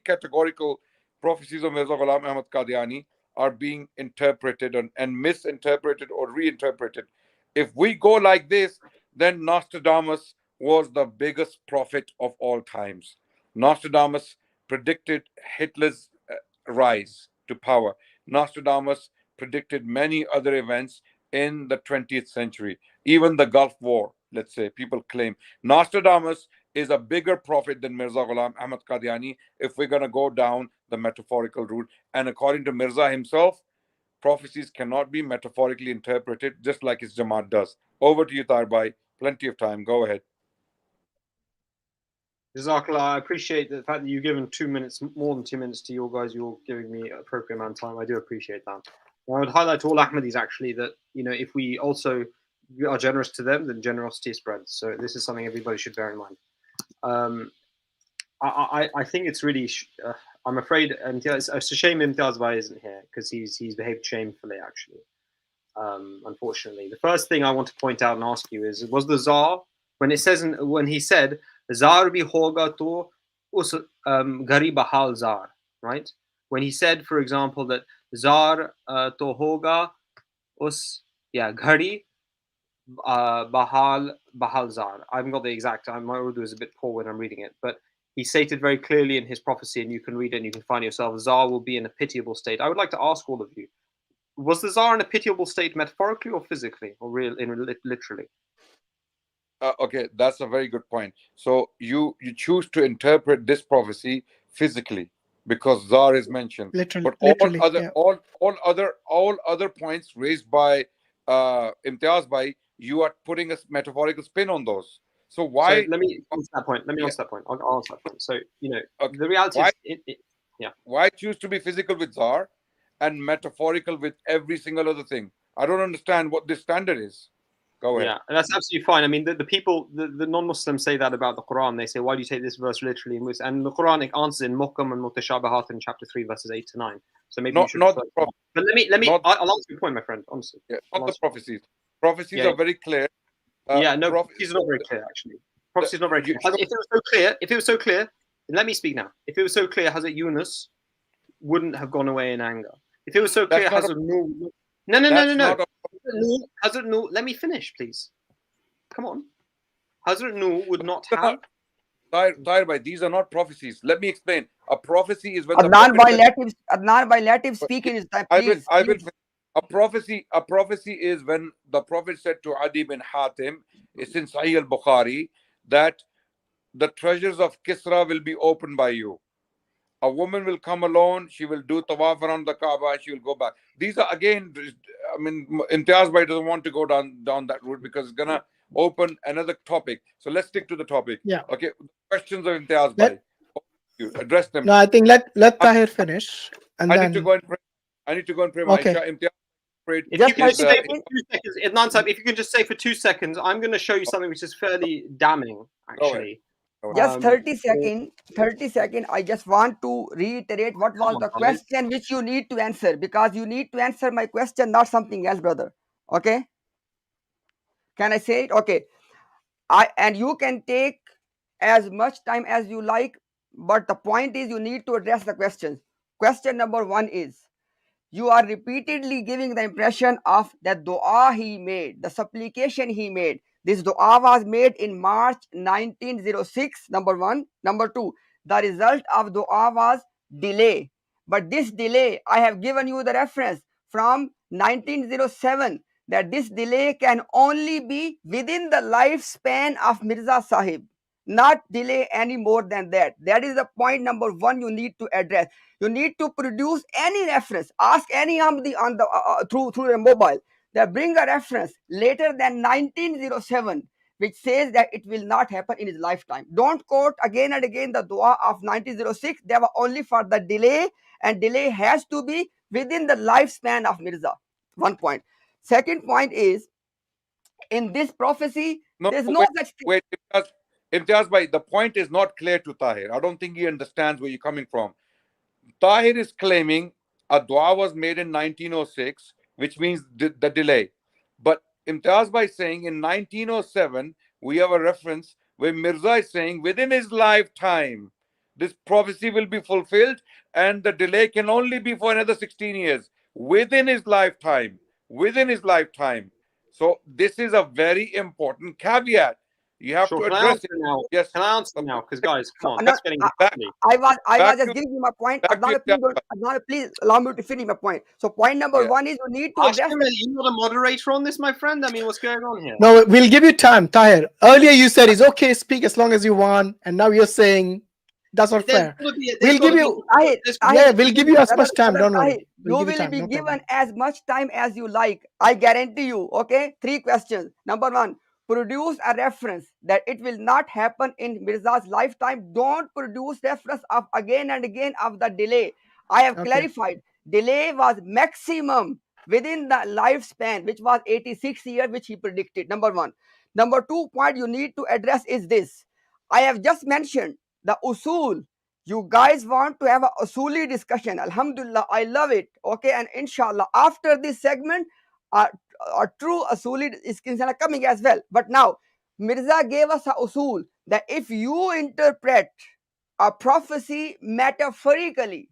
categorical prophecies of Mirza Ghulam Ahmad Qadiani are being interpreted and misinterpreted or reinterpreted. If we go like this, then Nostradamus was the biggest prophet of all times. Nostradamus predicted Hitler's rise to power. Nostradamus predicted many other events in the 20th century, even the Gulf War, let's say, people claim. Nostradamus is a bigger prophet than Mirza Ghulam Ahmad Qadiani if we're going to go down the metaphorical route. And according to Mirza himself, prophecies cannot be metaphorically interpreted, just like his Jamaat does. Over to you, Tahir Bhai. Plenty of time. Go ahead. Jazakallah, I appreciate the fact that you've given 2 minutes, more than 2 minutes to your guys. You're giving me an appropriate amount of time. I do appreciate that. I would highlight to all Ahmadis actually that, if we also are generous to them, then generosity spreads. So this is something everybody should bear in mind. I think it's really, I'm afraid it's a shame Imtiaz Bhai isn't here because he's behaved shamefully actually. Unfortunately, the first thing I want to point out and ask you is, was the Tsar, when he said Tsar bhi hoga to us garib hal Tsar, right? When he said, for example, that Tsar to hoga us ghari bahal Tsar. I haven't got the exact. My Urdu is a bit poor when I'm reading it, but he stated very clearly in his prophecy, and you can read it and you can find yourself, Tsar will be in a pitiable state. I would like to ask all of you, was the Tsar in a pitiable state metaphorically or physically or literally? Okay, that's a very good point. So you choose to interpret this prophecy physically. because Zar is mentioned. Literally, But literally, yeah. all other points raised by Imtiaz Bhai, you are putting a metaphorical spin on those. So why? So let me answer that point. Let me answer that point. I'll answer that point. So the reality why, is, why choose to be physical with Zar and metaphorical with every single other thing? I don't understand what this standard is. Go ahead. Yeah, that's absolutely fine. I mean, the people, the non-Muslims say that about the Quran. They say, why do you take this verse literally? And the Quran answers in Muhkam and Mutashabahat in chapter 3, verses 8 to 9. So maybe you should. Not But I'll answer your point, my friend. Honestly, not the prophecies. Prophecies are very clear. Prophecies are not very clear. Actually, prophecies are not very clear. If it was so clear, let me speak now. If it was so clear, Hazrat Yunus wouldn't have gone away in anger. If it was so clear, Hazrat Nuh. No. Hazrat Nuh, let me finish, please. Come on. Hazrat Nuh would not have. Tahir Bhai, these are not prophecies. Let me explain. A prophecy is when Adnan Bhai, let him speak in his time, please. I will. A prophecy is when the Prophet said to Adi bin Hatim, it's in Sahih al-Bukhari, that the treasures of Kisra will be opened by you. A woman will come alone, she will do tawaf around the Kaaba, and she will go back. These are, again, I mean, Imtiaz Bhai doesn't want to go down that route because it's gonna open another topic. So let's stick to the topic. Yeah. Okay. Questions of Imtiaz Bhai. You address them. No, I think let Tahir finish. And I need to go and pray. Okay. Imtiaz prayed. If you can just say for 2 seconds, Adnan Sahib, if you can just say for 2 seconds, I'm going to show you something which is fairly damning, actually. Just 30 seconds. I just want to reiterate what was the question which you need to answer, because you need to answer my question, not something else, brother. Okay? Can I say it? Okay. And you can take as much time as you like, but the point is you need to address the questions. Question number 1 is, you are repeatedly giving the impression of that dua he made, the supplication he made. This dua was made in March 1906, number 1. Number 2, the result of dua was delay. But this delay, I have given you the reference from 1907, that this delay can only be within the lifespan of Mirza Sahib, not delay any more than that. That is the point number 1 you need to address. You need to produce any reference. Ask any Ahmadi on the through your mobile. They bring a reference later than 1907, which says that it will not happen in his lifetime. Don't quote again and again the dua of 1906. They were only for the delay, and delay has to be within the lifespan of Mirza. 1 point. Second point is, in this prophecy, there's no such thing. Wait, Imtiaz Bhai, the point is not clear to Tahir. I don't think he understands where you're coming from. Tahir is claiming a dua was made in 1906, which means the delay. But Imtiaz Bhai is saying in 1907, we have a reference where Mirza is saying within his lifetime, this prophecy will be fulfilled, and the delay can only be for another 16 years. Within his lifetime. So this is a very important caveat. You have to address it now. Yes. Can I answer now? Because guys, come on, No, that's getting I was just giving you my point. Adnan, please allow me to finish my point. So point number 1 is, you need to address. You're not a moderator on this, my friend. I mean, what's going on here? No, we'll give you time, Tahir. Earlier you said it's okay, speak as long as you want, and now you're saying that's not fair. We'll give you as much time. Don't worry. You will be given as much time as you like. I guarantee you. Okay, 3 questions. Number 1, produce a reference that it will not happen in Mirza's lifetime. Don't produce reference of again and again of the delay. I have clarified. Delay was maximum within the lifespan, which was 86 years, which he predicted. Number 1. Number 2 point you need to address is this. I have just mentioned the usul. You guys want to have a usuli discussion. Alhamdulillah, I love it. Okay, and inshallah, after this segment, a true usuli is coming as well. But now, Mirza gave us a usul that if you interpret a prophecy metaphorically,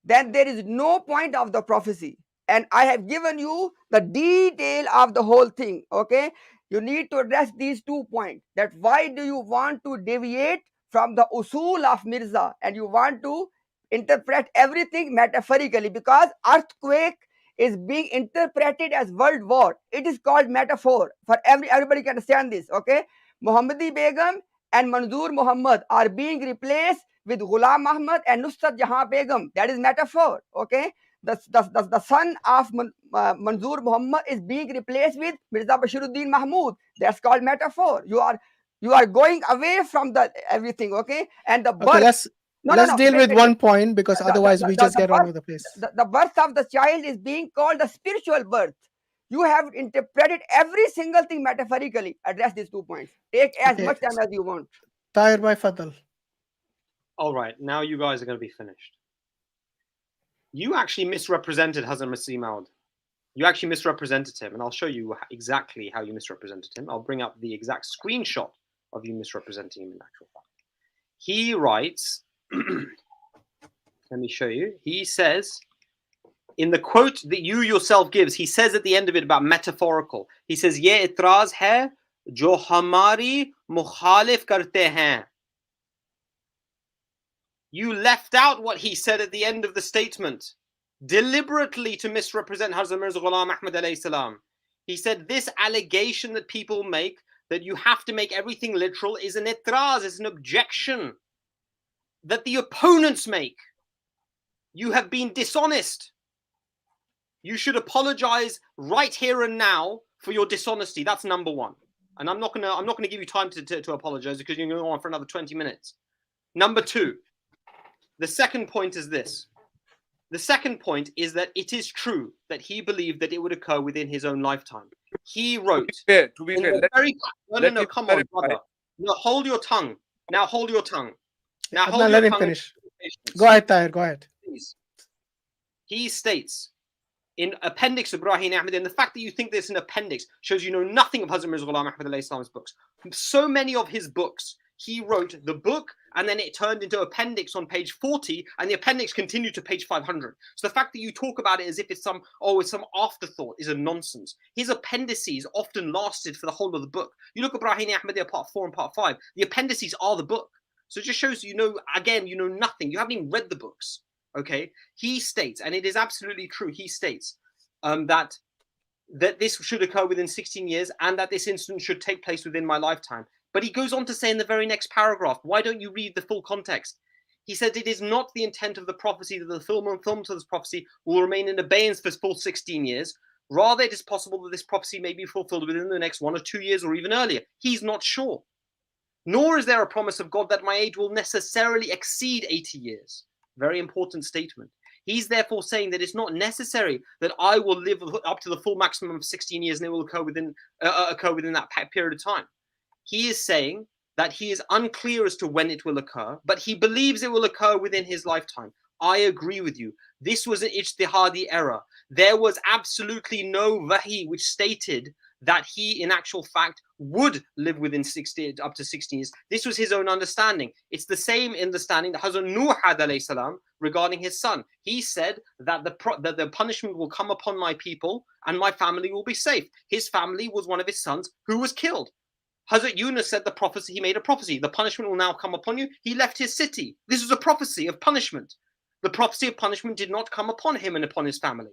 then there is no point of the prophecy. And I have given you the detail of the whole thing. Okay, you need to address these 2 points. That why do you want to deviate from the usul of Mirza and you want to interpret everything metaphorically? Because earthquake is being interpreted as world war. It is called metaphor. For everybody can understand this. Okay, Muhammadi Begum and Manzoor Muhammad are being replaced with Ghulam Muhammad and Nusrat Jahan Begum. That is metaphor. Okay. The son of Manzoor Muhammad is being replaced with Mirza Bashiruddin Mahmud. That's called metaphor. You are going away from the everything. Okay. And the birth. Okay, let's deal with one point, because otherwise we just get all over the place. The birth of the child is being called the spiritual birth. You have interpreted every single thing metaphorically. Address these 2 points. Take as much time as you want. Tahir bhai, Fadal. All right, now you guys are going to be finished. You actually misrepresented Hazrat Masih Maud. You actually misrepresented him, and I'll show you exactly how you misrepresented him. I'll bring up the exact screenshot of you misrepresenting him in actual fact. He writes, let me show you. He says, in the quote that you yourself gives, he says at the end of it about metaphorical. He says, "Ye itraz hai jo hamari mukhalif karte hain." You left out what he said at the end of the statement, deliberately to misrepresent Hazrat Mirza Ghulam Ahmad alayhi salam. He said this allegation that people make, that you have to make everything literal, is an itraz, is an objection that the opponents make. You have been dishonest. You should apologize right here and now for your dishonesty. That's number one. And I'm not gonna give you time to apologize, because you're going to go on for another 20 minutes. Number two, the second point is this. The second point is that it is true that he believed that it would occur within his own lifetime. He wrote, to be fair, no, come on, brother. No, hold your tongue. Now hold your tongue. Now hold Adnan, your let him tongue. finish. Go ahead, Tahir, go ahead. Please. He states in Appendix Ibrahim Ahmed, and the fact that you think there's an appendix shows you know nothing of Hazrat Mirza Ghulam Ahmad alayhi salam's books. So many of his books, he wrote the book and then it turned into appendix on page 40, and the appendix continued to page 500. So the fact that you talk about it as if it's some afterthought is a nonsense. His appendices often lasted for the whole of the book. You look at Ibrahim Ahmadiyya part 4 and part 5, the appendices are the book. So it just shows you know nothing. You haven't even read the books. Okay, he states, and it is absolutely true, he states that this should occur within 16 years and that this incident should take place within my lifetime. But he goes on to say in the very next paragraph, why don't you read the full context? He said, it is not the intent of the prophecy that the fulfillment of this prophecy will remain in abeyance for full 16 years. Rather, it is possible that this prophecy may be fulfilled within the next 1 or 2 years or even earlier. He's not sure. Nor is there a promise of God that my age will necessarily exceed 80 years. Very important statement. He's therefore saying that it's not necessary that I will live up to the full maximum of 16 years and it will occur within that period of time. He is saying that he is unclear as to when it will occur, but he believes it will occur within his lifetime. I agree with you. This was an ijtihadi error. There was absolutely no wahi which stated that he, in actual fact, would live within up to 16 years. This was his own understanding. It's the same understanding that Hazrat Nuh had alayhi salam regarding his son. He said that the punishment will come upon my people and my family will be safe. His family was one of his sons who was killed. Hazrat Yunus said he made a prophecy. The punishment will now come upon you. He left his city. This was a prophecy of punishment. The prophecy of punishment did not come upon him and upon his family.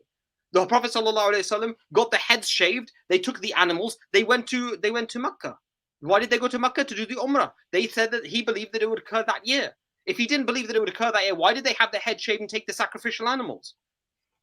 The Prophet ﷺ got the heads shaved. They took the animals. They went to Makkah. Why did they go to Makkah? To do the Umrah. They said that he believed that it would occur that year. If he didn't believe that it would occur that year, why did they have the head shaved and take the sacrificial animals?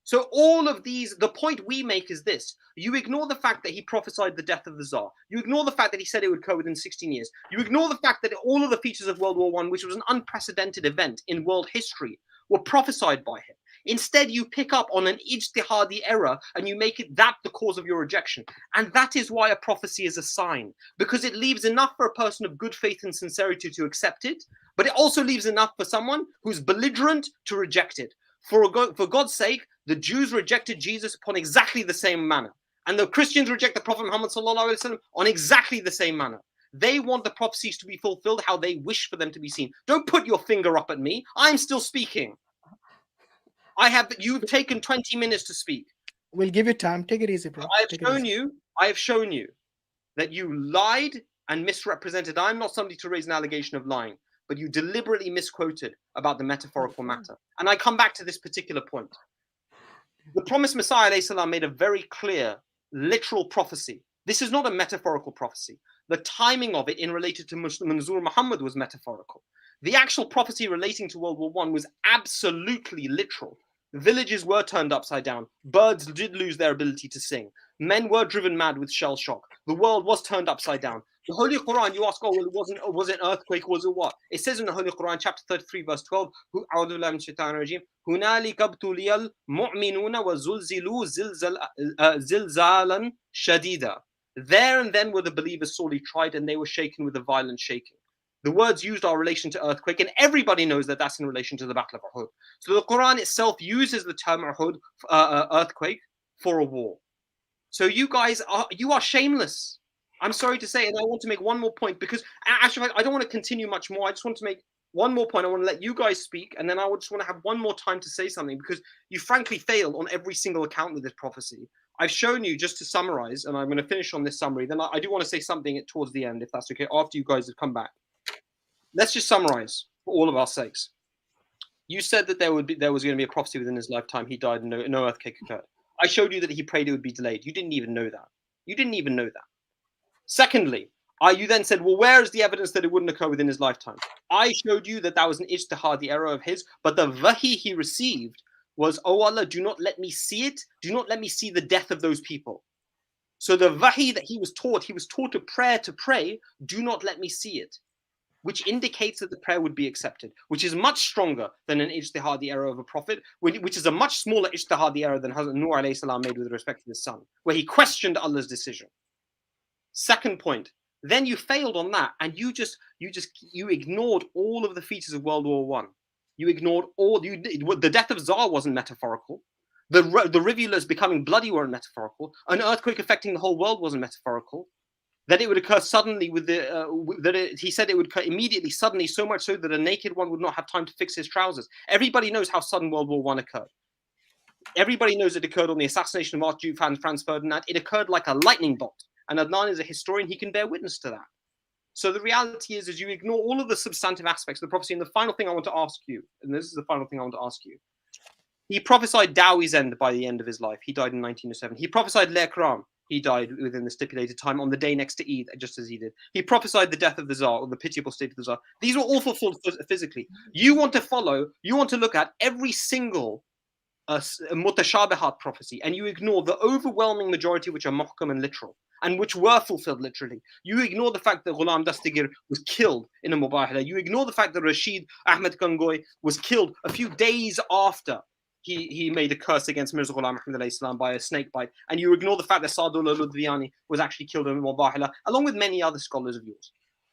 So all of these, the point we make is this. You ignore the fact that he prophesied the death of the Tsar. You ignore the fact that he said it would occur within 16 years. You ignore the fact that all of the features of World War I, which was an unprecedented event in world history, were prophesied by him. Instead, you pick up on an ijtihadi error and you make it that the cause of your rejection. And that is why a prophecy is a sign, because it leaves enough for a person of good faith and sincerity to accept it, but it also leaves enough for someone who's belligerent to reject it. For God's sake, the Jews rejected Jesus upon exactly the same manner. And the Christians reject the Prophet Muhammad ﷺ on exactly the same manner. They want the prophecies to be fulfilled how they wish for them to be seen. Don't put your finger up at me. I'm still speaking. You've taken 20 minutes to speak. We'll give you time. Take it easy, bro. I have shown you that you lied and misrepresented. I'm not somebody to raise an allegation of lying, but you deliberately misquoted about the metaphorical matter. And I come back to this particular point. The promised Messiah alayhi salam made a very clear, literal prophecy. This is not a metaphorical prophecy. The timing of it in related to Manzoor Muhammad was metaphorical. The actual prophecy relating to World War I was absolutely literal. Villages were turned upside down. Birds did lose their ability to sing. Men were driven mad with shell shock. The world was turned upside down. The Holy Quran, you ask, oh, well, was it an earthquake? Was it what? It says in the Holy Quran, chapter 33, verse 12, هُنَالِكَ ابْتُلِيَ الْمُؤْمِنُونَ وَزُلْزِلُوا زِلْزَالًا شَدِيدًا. There and then were the believers sorely tried, and they were shaken with a violent shaking. The words used are in relation to earthquake, and everybody knows that that's in relation to the Battle of Uhud. So the Quran itself uses the term Uhud, earthquake, for a war. So you guys are shameless. I'm sorry to say, and I want to make one more point, because actually I don't want to continue much more. I just want to make one more point. I want to let you guys speak, and then I just want to have one more time to say something, because you frankly failed on every single account with this prophecy. I've shown you, just to summarize, and I'm going to finish on this summary. Then I do want to say something towards the end, if that's okay, after you guys have come back. Let's just summarize for all of our sakes. You said that there was going to be a prophecy within his lifetime. He died and no earthquake occurred. I showed you that he prayed it would be delayed. You didn't even know that. You didn't even know that. Secondly, you then said, well, where is the evidence that it wouldn't occur within his lifetime? I showed you that was an ijtihad, the error of his, but the wahi he received was, oh Allah, do not let me see it. Do not let me see the death of those people. So the wahi that he was taught a prayer to pray, do not let me see it, which indicates that the prayer would be accepted, which is much stronger than an ijtihadi error of a prophet, which is a much smaller ijtihadi error than Hazrat Nuh alayhi salam made with respect to his son, where he questioned Allah's decision. Second point, then you failed on that, and you ignored all of the features of World War I. You ignored the death of Tsar wasn't metaphorical. The rivulets becoming bloody weren't metaphorical. An earthquake affecting the whole world wasn't metaphorical. That it would occur suddenly he said it would occur immediately, suddenly, so much so that a naked one would not have time to fix his trousers. Everybody knows how sudden World War I occurred. Everybody knows it occurred on the assassination of Archduke Franz Ferdinand. It occurred like a lightning bolt. And Adnan is a historian, he can bear witness to that. So the reality is you ignore all of the substantive aspects of the prophecy. And the final thing I want to ask you, and this is the final thing I want to ask you, he prophesied Dowi's end by the end of his life. He died in 1907. He prophesied L'Ikram. He died within the stipulated time on the day next to Eid, just as he did. He prophesied the death of the Tsar, or the pitiable state of the Tsar. These were all fulfilled physically. You want to look at every single mutashabihat prophecy, and you ignore the overwhelming majority which are muhkam and literal, and which were fulfilled literally. You ignore the fact that Ghulam Dastigir was killed in a mubahala. You ignore the fact that Rashid Ahmed Gangohi was killed a few days after he made a curse against Mirza Ghulam Ahmad alayhi salam by a snake bite, and you ignore the fact that Sadullah Ludhiani was actually killed in Mubahala, along with many other scholars of yours.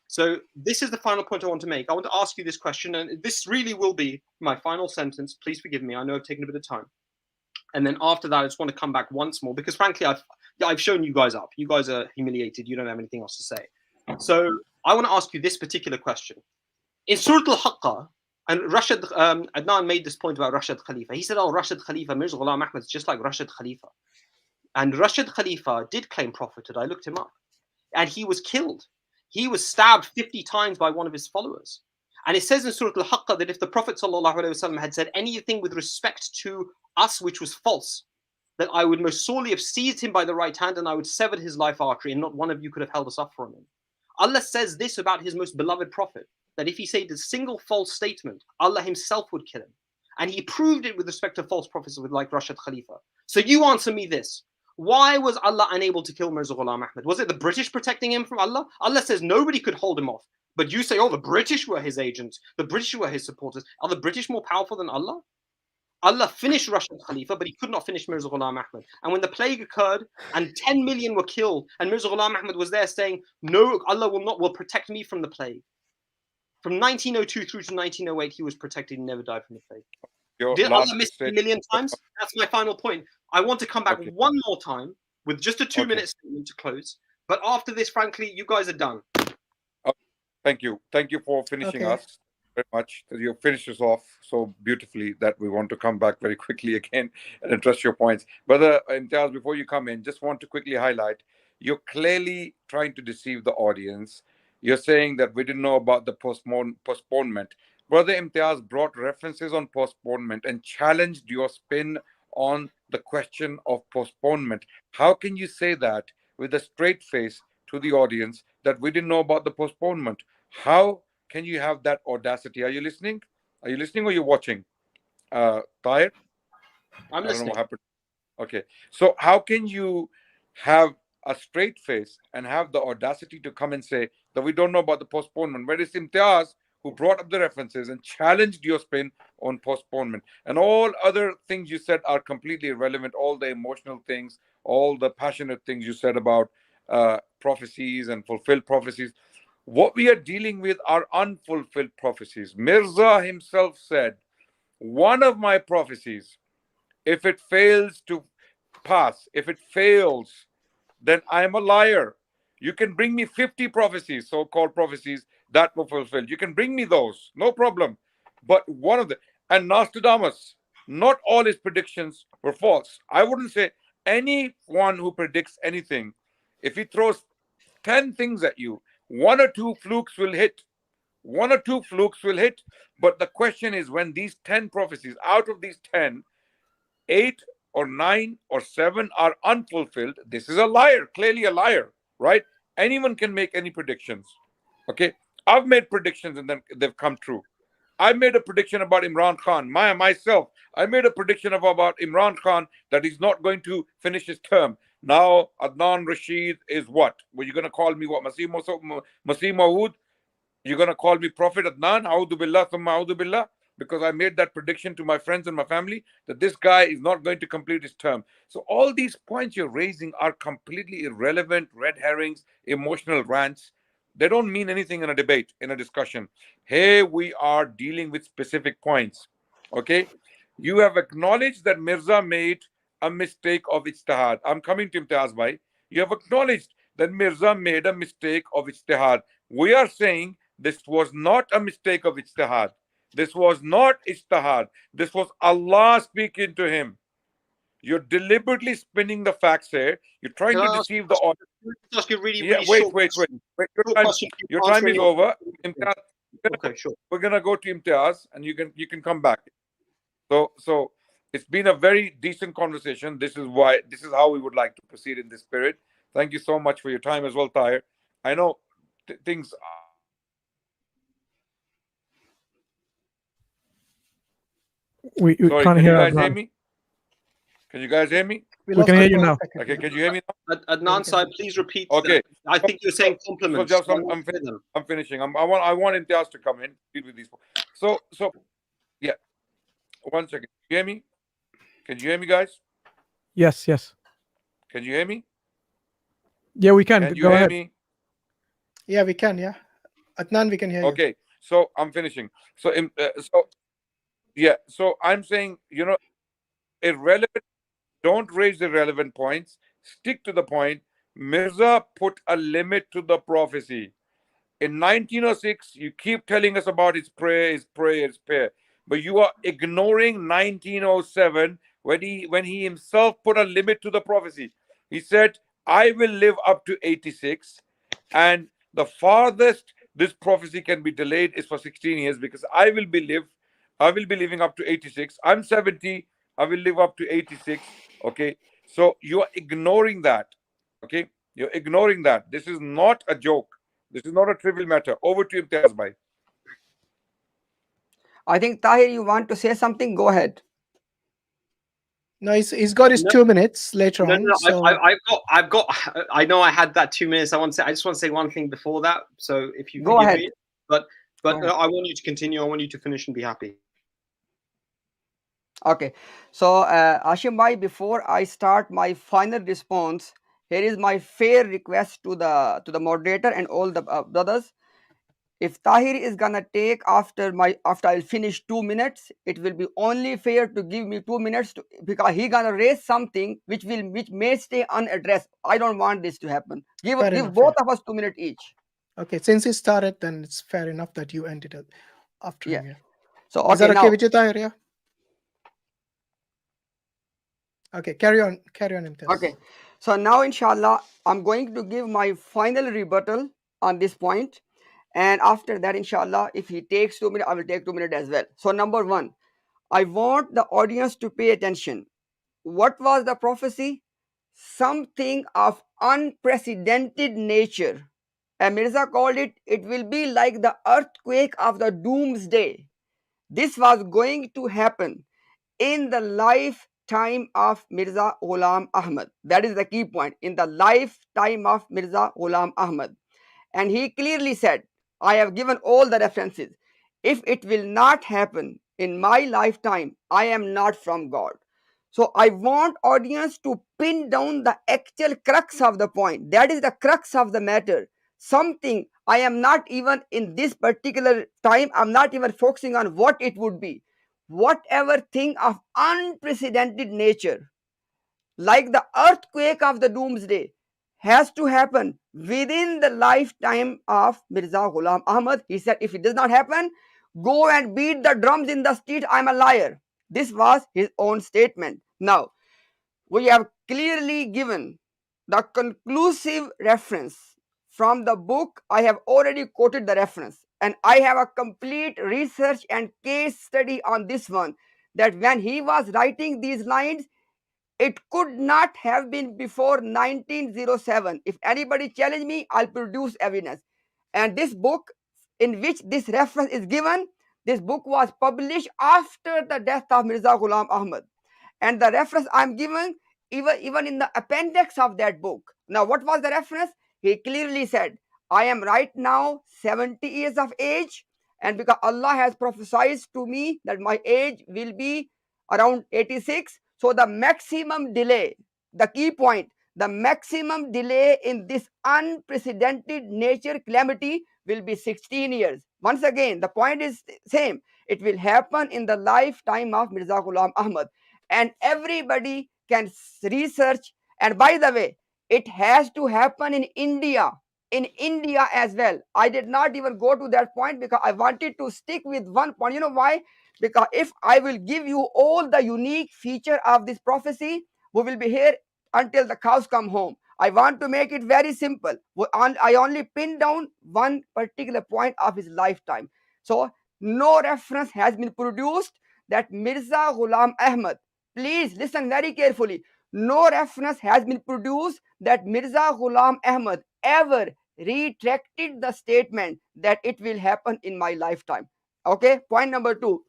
So this is the final point I want to make. I want to ask you this question, and this really will be my final sentence. Please forgive me. I know I've taken a bit of time. And then after that, I just want to come back once more, because frankly, I've shown you guys up. You guys are humiliated. You don't have anything else to say. So I want to ask you this particular question. In Surah Al-Haqqa, and Rashid, Adnan made this point about Rashid Khalifa. He said, oh, Rashid Khalifa, Mirza Ghulam Ahmad is just like Rashid Khalifa. And Rashid Khalifa did claim prophethood. I looked him up. And he was killed. He was stabbed 50 times by one of his followers. And it says in Surah Al-Haqqa that if the Prophet ﷺ had said anything with respect to us which was false, that I would most sorely have seized him by the right hand and I would sever his life artery, and not one of you could have held us up from him. Allah says this about his most beloved prophet, that if he said a single false statement, Allah himself would kill him. And he proved it with respect to false prophets like Rashid Khalifa. So you answer me this. Why was Allah unable to kill Mirza Ghulam Ahmad? Was it the British protecting him from Allah? Allah says nobody could hold him off. But you say, oh, the British were his agents. The British were his supporters. Are the British more powerful than Allah? Allah finished Rashid Khalifa, but he could not finish Mirza Ghulam Ahmad. And when the plague occurred and 10 million were killed, and Mirza Ghulam Ahmad was there saying, no, Allah will protect me from the plague. From 1902 through to 1908, he was protected and never died from the plague. Did Allah miss a million times? That's my final point. I want to come back one more time with just a 2-minute statement to close. But after this, frankly, you guys are done. Thank you. Thank you for finishing us very much. You finished us off so beautifully that we want to come back very quickly again and address your points. Brother Imtiaz, before you come in, just want to quickly highlight, you're clearly trying to deceive the audience. You're saying that we didn't know about the postponement. Brother Imtiaz brought references on postponement and challenged your spin on the question of postponement. How can you say that with a straight face to the audience that we didn't know about the postponement? How can you have that audacity? Are you listening? Are you listening or you're watching? Tahir? I'm I don't know listening. what happened. Okay. So how can you have a straight face and have the audacity to come and say that we don't know about the postponement? Where is Imtiaz, who brought up the references and challenged your spin on postponement? And all other things you said are completely irrelevant. All the emotional things, all the passionate things you said about prophecies and fulfilled prophecies. What we are dealing with are unfulfilled prophecies. Mirza himself said, one of my prophecies, if it fails to pass, if it fails, then I am a liar. You can bring me 50 prophecies, so called prophecies, that were fulfilled. You can bring me those, no problem. But one of the, and Nostradamus, not all his predictions were false. I wouldn't say anyone who predicts anything, if he throws 10 things at you, one or two flukes will hit. One or two flukes will hit. But the question is, when these 10 prophecies, out of these 10, 8 or 9 or 7 are unfulfilled, this is a liar, clearly a liar, right? Anyone can make any predictions. Okay. I've made predictions and then they've come true. I made a prediction about Imran Khan. Myself, I made a prediction about Imran Khan that he's not going to finish his term. Now, Adnan Rashid is what? Were you going to call me what? Masih Maud? You're going to call me Prophet Adnan? A'udhu billah, thumma a'udhu billah? Because I made that prediction to my friends and my family that this guy is not going to complete his term. So all these points you're raising are completely irrelevant, red herrings, emotional rants. They don't mean anything in a debate, in a discussion. Here we are dealing with specific points. Okay? You have acknowledged that Mirza made a mistake of ijtihad. I'm coming to Imtiaz bhai. You have acknowledged that Mirza made a mistake of ijtihad. We are saying this was not a mistake of ijtihad. This was not ijtihad. This was Allah speaking to him. You're deliberately spinning the facts here. You're trying to deceive the audience. Ask you really, Yeah, really wait. short question. Your time is over. Imtiaz, Okay, sure. we're gonna go to Imtiaz, and you can come back. So it's been a very decent conversation. This is how we would like to proceed in this spirit. Thank you so much for your time as well, Tahir. I know things. We Sorry, can't can hear you guys Adnan. hear me? Can you guys hear me? We can hear you now. Okay, can you hear me now? Adnan Sahib, please repeat. Okay. I think you're saying compliments. So just I'm finishing. I want Imtiaz to come in, deal with these. So yeah. 1 second. Can you hear me? Can you hear me, guys? Yes. Can you hear me? Yeah, we can. Can you Go hear ahead. me? Yeah, we can. Yeah, Adnan, we can hear you. Okay. So I'm finishing. So So I'm saying, irrelevant. Don't raise irrelevant points. Stick to the point. Mirza put a limit to the prophecy. In 1906, you keep telling us about his prayer, but you are ignoring 1907 when he himself put a limit to the prophecy. He said, "I will live up to 86, and the farthest this prophecy can be delayed is for 16 years because I will be living up to 86. I'm 70. I will live up to 86. Okay, so you are ignoring that. Okay, you're ignoring that. This is not a joke. This is not a trivial matter. Over to Imtiaz bhai. I think Tahir, you want to say something? Go ahead. No, he's got his 2 minutes later on. No, So I've got. I know I had that 2 minutes. I just want to say one thing before that. So if you go ahead, me, but I want you to continue. I want you to finish and be happy. Okay. So Ashim bhai, before I start my final response, here is my fair request to the moderator and all the brothers. If Tahir is gonna take after I'll finish 2 minutes, it will be only fair to give me 2 minutes because he gonna raise something which may stay unaddressed. I don't want this to happen. Give both of us 2 minutes each. Okay, since he started, then it's fair enough that you ended it after him. Yeah. So okay, is that okay now, with you, Tahir? Yeah. Okay, carry on, Imtiaz. Okay. So now, inshallah, I'm going to give my final rebuttal on this point. And after that, inshallah, if he takes 2 minutes, I will take 2 minutes as well. So number one, I want the audience to pay attention. What was the prophecy? Something of unprecedented nature. And Mirza called it, it will be like the earthquake of the doomsday. This was going to happen in the lifetime of Mirza Ghulam Ahmad. That is the key point. In the lifetime of Mirza Ghulam Ahmad. And he clearly said, I have given all the references. If it will not happen in my lifetime, I am not from God. So I want audience to pin down the actual crux of the point. That is the crux of the matter. Something I am not even in this particular time, I'm not even focusing on what it would be. Whatever thing of unprecedented nature, like the earthquake of the doomsday, has to happen within the lifetime of Mirza Ghulam Ahmad. He said, if it does not happen, go and beat the drums in the street, I'm a liar. This was his own statement. Now, we have clearly given the conclusive reference from the book. I have already quoted the reference, and I have a complete research and case study on this one, that when he was writing these lines, it could not have been before 1907. If anybody challenge me, I'll produce evidence. And this book, in which this reference is given, this book was published after the death of Mirza Ghulam Ahmad. And the reference I'm giving, even in the appendix of that book. Now, what was the reference? He clearly said, I am right now 70 years of age, and because Allah has prophesied to me that my age will be around 86, so the maximum delay, the key point, the maximum delay in this unprecedented nature calamity will be 16 years. Once again, the point is same. It will happen in the lifetime of Mirza Ghulam Ahmad. And everybody can research. And by the way, it has to happen in India as well. I did not even go to that point because I wanted to stick with one point. You know why? Because if I will give you all the unique feature of this prophecy, we will be here until the cows come home. I want to make it very simple. I only pin down one particular point of his lifetime. So no reference has been produced that Mirza Ghulam Ahmad, please listen very carefully, no reference has been produced that Mirza Ghulam Ahmad ever retracted the statement that it will happen in my lifetime. Okay, point number two.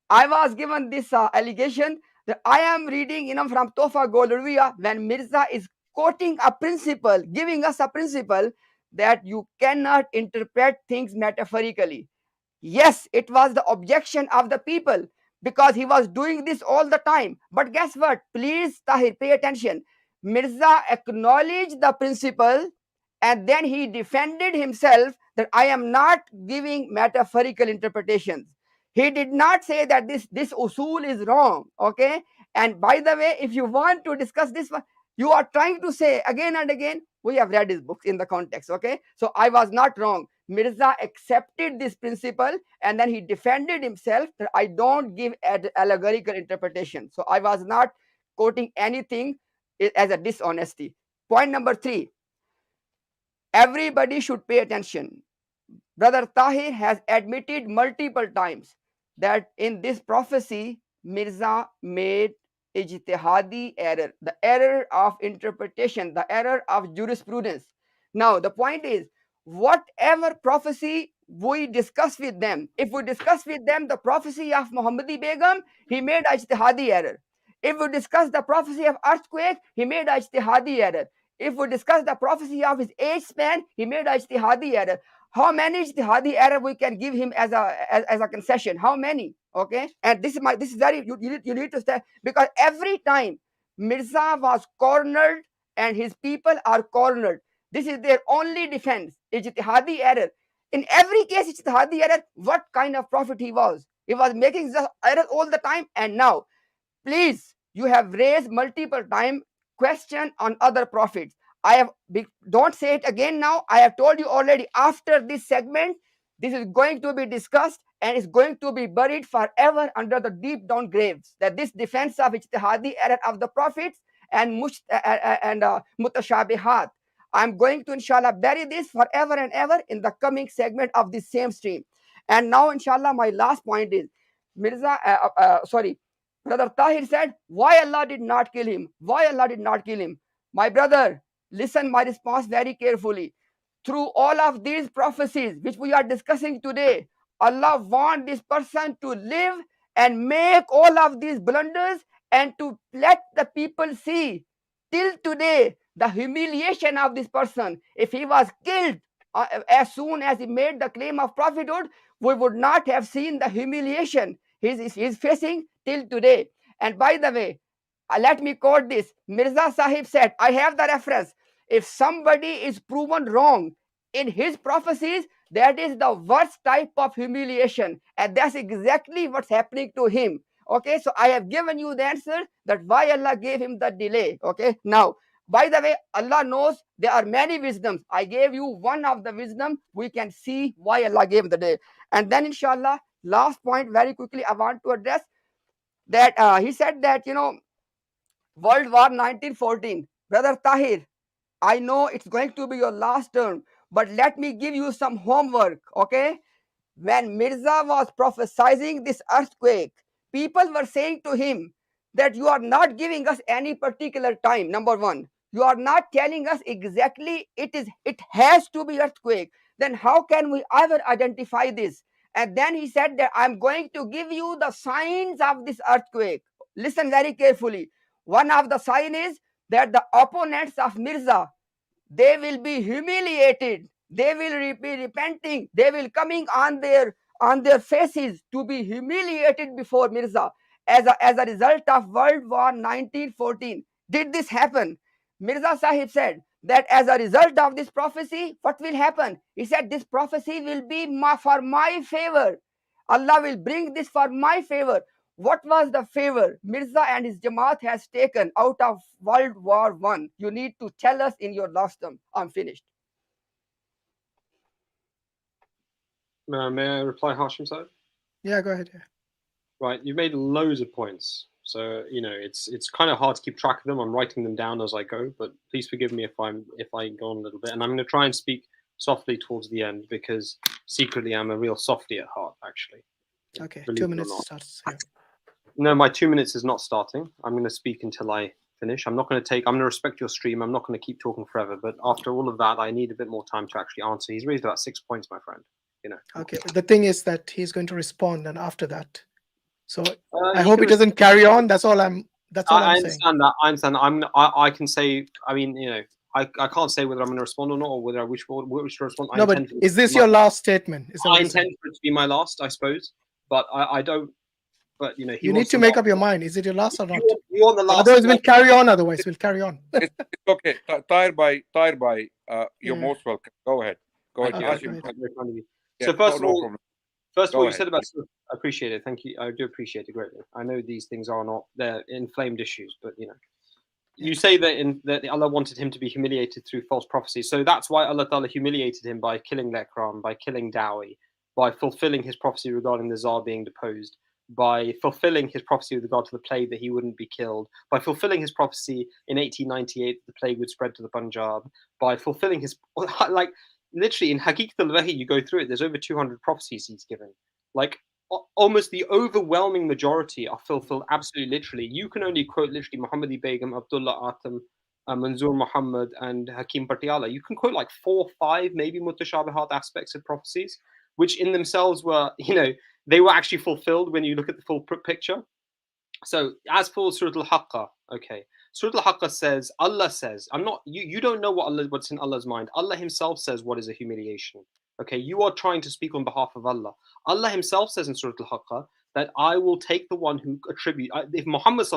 I was given this allegation that I am reading from Tofa Golurviya when Mirza is quoting a principle, giving us a principle that you cannot interpret things metaphorically. Yes, it was the objection of the people because he was doing this all the time. But guess what? Please, Tahir, pay attention. Mirza acknowledged the principle and then he defended himself that I am not giving metaphorical interpretations. He did not say that this usul is wrong. Okay. And by the way, if you want to discuss this one, you are trying to say again and again, we have read his books in the context. Okay. So I was not wrong. Mirza accepted this principle and then he defended himself that I don't give allegorical interpretation. So I was not quoting anything as a dishonesty. Point number three, everybody should pay attention. Brother Tahir has admitted multiple times that in this prophecy, Mirza made ijtihadi error, the error of interpretation, the error of jurisprudence. Now, the point is, whatever prophecy we discuss with them, if we discuss with them the prophecy of Muhammadi Begum, he made ijtihadi error. If we discuss the prophecy of earthquake, he made ijtihadi error. If we discuss the prophecy of his age span, he made ijtihadi error. How many ijtihadi error we can give him as a concession? How many? Okay, and this is very you need to stay, because every time Mirza was cornered and his people are cornered, this is their only defense. Ijtihadi error. In every case, ijtihadi error. What kind of prophet he was? He was making error all the time. And now, please, you have raised multiple time question on other prophets. Don't say it again now. I have told you already, after this segment, this is going to be discussed and is going to be buried forever under the deep down graves. That this defense of ijtihadi error of the prophets and mutashabihat, I'm going to inshallah bury this forever and ever in the coming segment of this same stream. And now inshallah my last point is, Brother Tahir said, why Allah did not kill him? Why Allah did not kill him? My brother, listen my response very carefully. through all of these prophecies which we are discussing today, Allah wants this person to live and make all of these blunders and to let the people see till today the humiliation of this person. If he was killed as soon as he made the claim of prophethood, we would not have seen the humiliation he's facing till today. And by the way, let me quote this. Mirza Sahib said, I have the reference. If somebody is proven wrong in his prophecies, that is the worst type of humiliation. And that's exactly what's happening to him. Okay, so I have given you the answer that why Allah gave him the delay. Okay, now, by the way, Allah knows there are many wisdoms. I gave you one of the wisdom. We can see why Allah gave the delay. And then, inshallah, last point very quickly I want to address that he said that, World War 1914. Brother Tahir, I know it's going to be your last term, but let me give you some homework, okay? When Mirza was prophesying this earthquake, people were saying to him that you are not giving us any particular time. Number one, you are not telling us exactly it has to be earthquake. Then how can we ever identify this? And then he said that I'm going to give you the signs of this earthquake. Listen very carefully. One of the sign is that the opponents of Mirza, they will be humiliated, they will be repenting, they will coming on their faces to be humiliated before Mirza as a result of World War 1914. Did this happen? Mirza Sahib said that as a result of this prophecy, what will happen? He said this prophecy will be for my favor. Allah will bring this for my favor. What was the favor Mirza and his Jamaat has taken out of World War I? You need to tell us in your last term. I'm finished. May I reply, Hashim Sahib? Yeah, go ahead. Yeah. Right, you've made loads of points. So, it's kind of hard to keep track of them. I'm writing them down as I go, but please forgive me if I go on a little bit. And I'm going to try and speak softly towards the end because secretly I'm a real softie at heart, actually. Okay, 2 minutes starts. Yeah. No, my 2 minutes is not starting. I'm going to speak until I finish. I'm going to respect your stream. I'm not going to keep talking forever. But after all of that, I need a bit more time to actually answer. He's raised about 6 points, my friend. Okay, the thing is that he's going to respond, and after that, so I hope it doesn't carry on. That's all I'm saying. I understand that. I understand. I can say. I mean, I can't say whether I'm going to respond or not, or whether I wish to respond. No, but is this your last statement? I intend for it to be my last, I suppose. But I don't. But you need to make up your mind. Is it your last or not? You want the last? Otherwise, we'll carry on. Otherwise, we'll carry on. It's okay. Tahir Bhai, you're most welcome. Go ahead. Go ahead. So first of all, you said about. I appreciate it. Thank you. I do appreciate it greatly. I know these things are not they're inflamed issues, but you say that Allah wanted him to be humiliated through false prophecy. So that's why Allah Ta'ala humiliated him by killing Lekram, by killing Dowie, by fulfilling his prophecy regarding the Tsar being deposed, by fulfilling his prophecy with regard to the plague that he wouldn't be killed, by fulfilling his prophecy in 1898 that the plague would spread to the Punjab, by fulfilling his literally in Haqiqat al-Wahi, you go through it, there's over 200 prophecies he's given. Like almost the overwhelming majority are fulfilled absolutely literally. You can only quote literally Muhammadi Begum, Abdullah Atam, Manzoor Muhammad, and Hakim Patiala. You can quote like 4 or 5 maybe mutashabihat aspects of prophecies, which in themselves were, they were actually fulfilled when you look at the full picture. So as for Surah Al-Haqqa, okay. Surah Al-Haqqa says, Allah says, you don't know what's in Allah's mind. Allah himself says what is a humiliation. Okay, you are trying to speak on behalf of Allah. Allah himself says in Surah Al-Haqqa that I will take the one who if Muhammad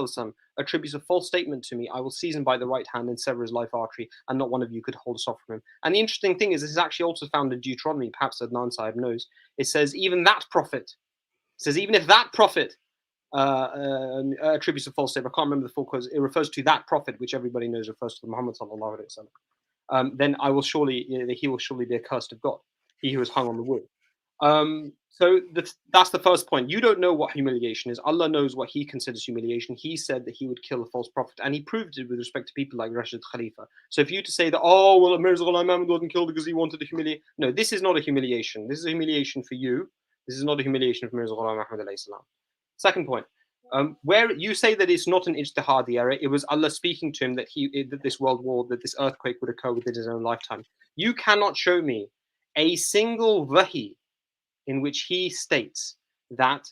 attributes a false statement to me, I will seize him by the right hand and sever his life artery, and not one of you could hold us off from him. And the interesting thing is, this is actually also found in Deuteronomy, perhaps Adnan Sahib knows. It says, even if that prophet attributes a false statement, I can't remember the full cause, it refers to that prophet, which everybody knows refers to Muhammad sallallahu alaihi wasallam. Then he will surely be accursed of God, he who is hung on the wood. So that's the first point. You don't know what humiliation is. Allah knows what he considers humiliation. He said that he would kill a false prophet, and he proved it with respect to people like Rashid Khalifa. So if you to say that, Mirza Ghulam Ahmad wasn't killed because he wanted to humiliate, no, this is not a humiliation. This is a humiliation for you. This is not a humiliation for Mirza Ghulam Ahmad alayhi salam. Second point, where you say that it's not an ijtihadi error, it was Allah speaking to him that this world war, that this earthquake would occur within his own lifetime. You cannot show me a single wahi in which he states that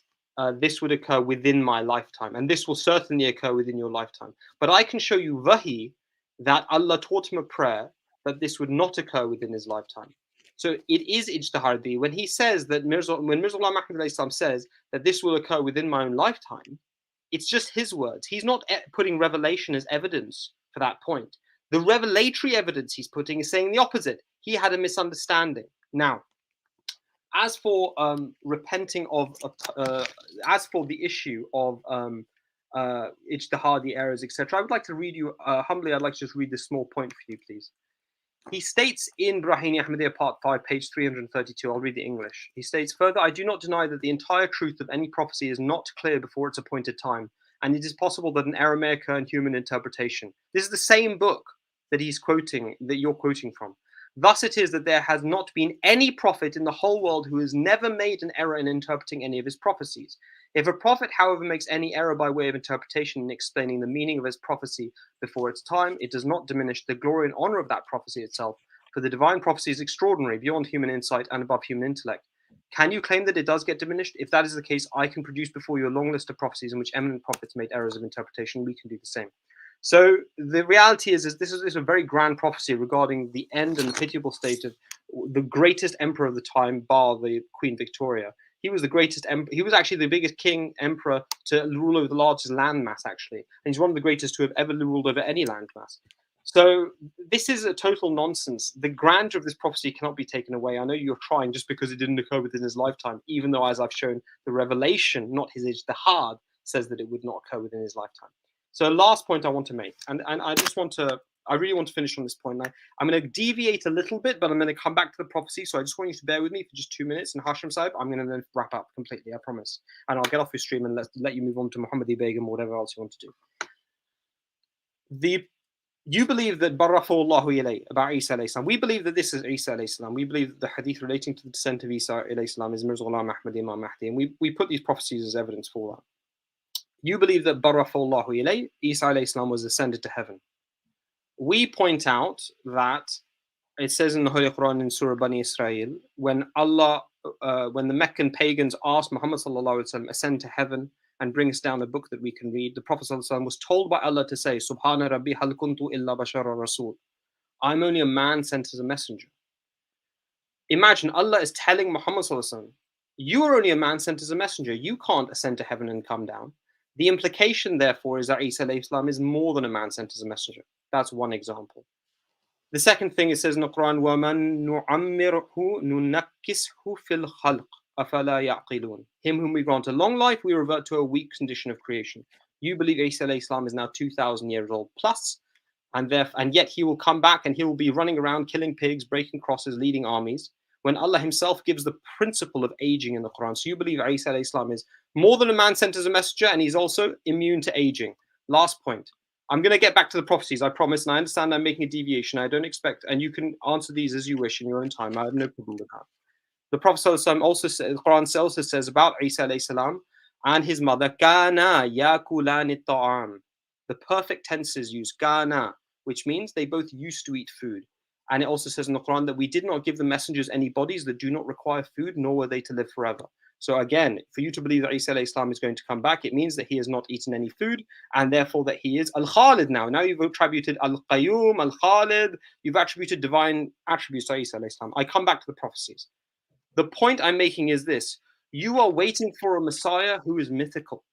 this would occur within my lifetime, and this will certainly occur within your lifetime. But I can show you wahi that Allah taught him a prayer that this would not occur within his lifetime. So it is ijtihadi. When he says that when Mirza Ghulam Ahmad says that this will occur within my own lifetime, it's just his words. He's not putting revelation as evidence for that point. The revelatory evidence he's putting is saying the opposite. He had a misunderstanding. Now, as for repenting of, as for the issue of ijtihadi errors, etc., I would like to read you, humbly, I'd like to just read this small point for you, please. He states in Brahini Ahmadiyya Part 5, page 332, I'll read the English. He states, further, I do not deny that the entire truth of any prophecy is not clear before its appointed time, and it is possible that an error may occur in human interpretation. This is the same book that he's quoting, that you're quoting from. Thus it is that there has not been any prophet in the whole world who has never made an error in interpreting any of his prophecies. If a prophet, however, makes any error by way of interpretation in explaining the meaning of his prophecy before its time, it does not diminish the glory and honor of that prophecy itself, for the divine prophecy is extraordinary, beyond human insight and above human intellect. Can you claim that it does get diminished? If that is the case, I can produce before you a long list of prophecies in which eminent prophets made errors of interpretation. We can do the same. So the reality is this is a very grand prophecy regarding the end and pitiable state of the greatest emperor of the time, bar the Queen Victoria. He was the greatest. He was actually the biggest king emperor to rule over the largest landmass, actually, and he's one of the greatest to have ever ruled over any landmass. So this is a total nonsense. The grandeur of this prophecy cannot be taken away. I know you're trying just because it didn't occur within his lifetime, even though, as I've shown, the revelation, not his ijtihad, says that it would not occur within his lifetime. So last point I want to make, and I really want to finish on this point. I'm going to deviate a little bit, but I'm going to come back to the prophecy. So I just want you to bear with me for just 2 minutes. And Hashim Saib, I'm going to then wrap up completely, I promise. And I'll get off your stream and let you move on to Muhammadi Begum or whatever else you want to do. You believe that Barrafullahu ilayh, about Isa alayhi salam. We believe that this is Isa alayhi salam. We believe that the hadith relating to the descent of Isa alayhi salam is Mirza Ghulam Ahmad Imam Mahdi. And we put these prophecies as evidence for that. You believe that Barrafullahu ilayh, Isa alayhi salam was ascended to heaven. We point out that it says in the Holy Quran in Surah Bani Israel, when the Meccan pagans asked Muhammad sallallahu alaihi wasallam ascend to heaven and bring us down a book that we can read, the Prophet sallallahu alaihi wasallam was told by Allah to say, Subhana Rabbi hal kuntu illa bashara rasul. I'm only a man sent as a messenger. Imagine Allah is telling Muhammad sallallahu alaihi wasallam, you are only a man sent as a messenger. You can't ascend to heaven and come down. The implication, therefore, is that Isa alayhi salam is more than a man sent as a messenger. That's one example. The second thing it says in the Quran, وَمَن نُعَمِّرْهُ نُنَكِّسْهُ فِي الْخَلْقِ أَفَلَا يَعْقِلُونَ. Him whom we grant a long life, we revert to a weak condition of creation. You believe Isa alayhi salam is now 2,000 years old plus, and yet he will come back and he will be running around, killing pigs, breaking crosses, leading armies, when Allah himself gives the principle of aging in the Quran. So you believe Isa alayhi salam is more than a man sent as a messenger, and he's also immune to aging. Last point. I'm going to get back to the prophecies, I promise, and I understand I'm making a deviation. I don't expect, and you can answer these as you wish in your own time. I have no problem with that. The Prophet also says, the Quran also says about Isa alayhi salam and his mother, kana yakulani ta'am. The perfect tense is used, kana, which means they both used to eat food. And it also says in the Quran that we did not give the messengers any bodies that do not require food, nor were they to live forever. So again, for you to believe that Isa alayhi salam is going to come back, it means that he has not eaten any food, and therefore that he is Al-Khalid now. Now you've attributed Al-Qayyum, Al-Khalid, you've attributed divine attributes to Isa alayhi salam. I come back to the prophecies. The point I'm making is this. You are waiting for a Messiah who is mythical,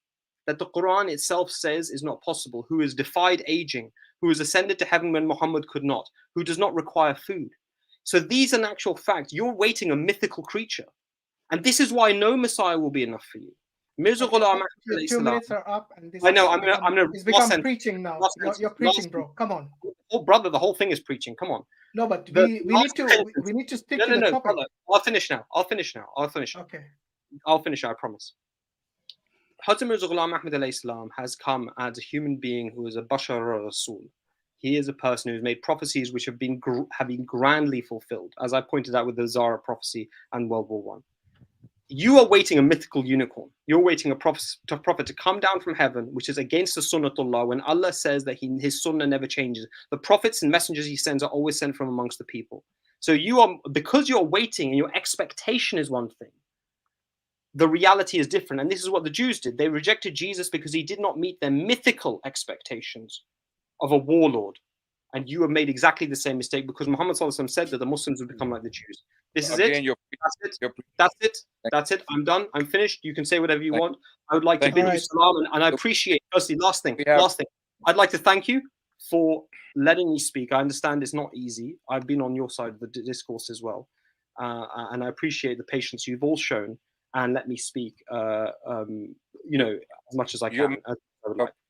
that the Quran itself says is not possible, who has defied aging, who has ascended to heaven when Muhammad could not, who does not require food. So these are an actual fact. You're waiting a mythical creature. And this is why no Messiah will be enough for you. Mirza Ghulam Your 2 minutes are up, and this I know. I'm gonna. It's become preaching now. You're preaching, bro. Come on. Oh, brother, the whole thing is preaching. Come on. No, but we need to stick to the topic. Brother. I'll finish now. Okay. I'll finish. I promise. Hazrat Mirza Ghulam Ahmad alayhi salam has come as a human being who is a Bashar Rasul. He is a person who has made prophecies which have been grandly fulfilled, as I pointed out with the Zara prophecy and World War I. you are waiting a mythical unicorn. You're waiting a prophet to come down from heaven, which is against the sunnatullah, when Allah says that his sunnah never changes. The prophets and messengers he sends are always sent from amongst the people. So because you're waiting and your expectation is one thing, the reality is different. And this is what the Jews did. They rejected Jesus because he did not meet their mythical expectations of a warlord. And you have made exactly the same mistake, because Muhammad said that the Muslims would become like the Jews. This is it. That's it. I'm done. I'm finished. You can say whatever you want. I would like to bid you salam, and I appreciate, firstly, last thing. I'd like to thank you for letting me speak. I understand it's not easy. I've been on your side of the discourse as well. And I appreciate the patience you've all shown, and let me speak, as much as I can.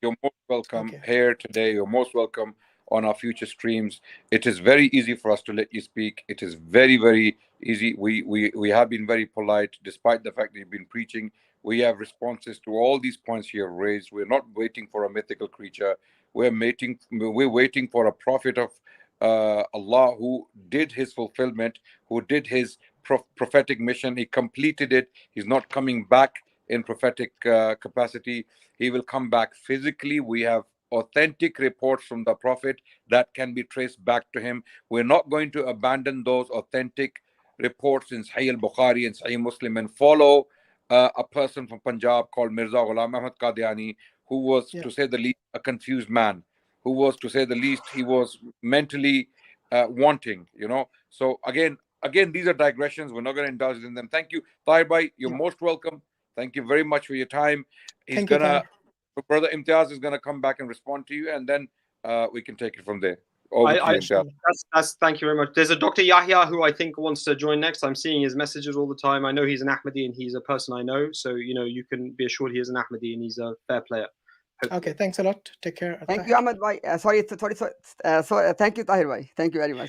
You're most welcome here today. You're most welcome on our future streams. It is very easy for us to let you speak. It is very, very easy. We have been very polite, despite the fact that you've been preaching. We have responses to all these points you have raised. We're not waiting for a mythical creature. We're waiting for a prophet of Allah who did his fulfillment, who did his prophetic mission. He completed it. He's not coming back in prophetic capacity. He will come back physically. We have authentic reports from the prophet that can be traced back to him. We're not going to abandon those authentic reports in Sahih al-Bukhari and Sahih Muslim and follow a person from Punjab called Mirza Ghulam Ahmad Qadiani, who was, to say the least, a confused man, who was, to say the least, he was mentally wanting, So again, these are digressions. We're not going to indulge in them. Thank you, Tahir Bhai. You're most welcome. Thank you very much for your time. Brother Imtiaz is going to come back and respond to you, and then we can take it from there. Thank you very much. There's a Dr. Yahya who I think wants to join next. I'm seeing his messages all the time. I know he's an Ahmadi and he's a person I know. So, you can be assured he is an Ahmadi and he's a fair player. Hopefully. Okay, thanks a lot. Take care. Thank you, Ahmed Bhai. Sorry. So thank you, Tahir Bhai. Thank you very much.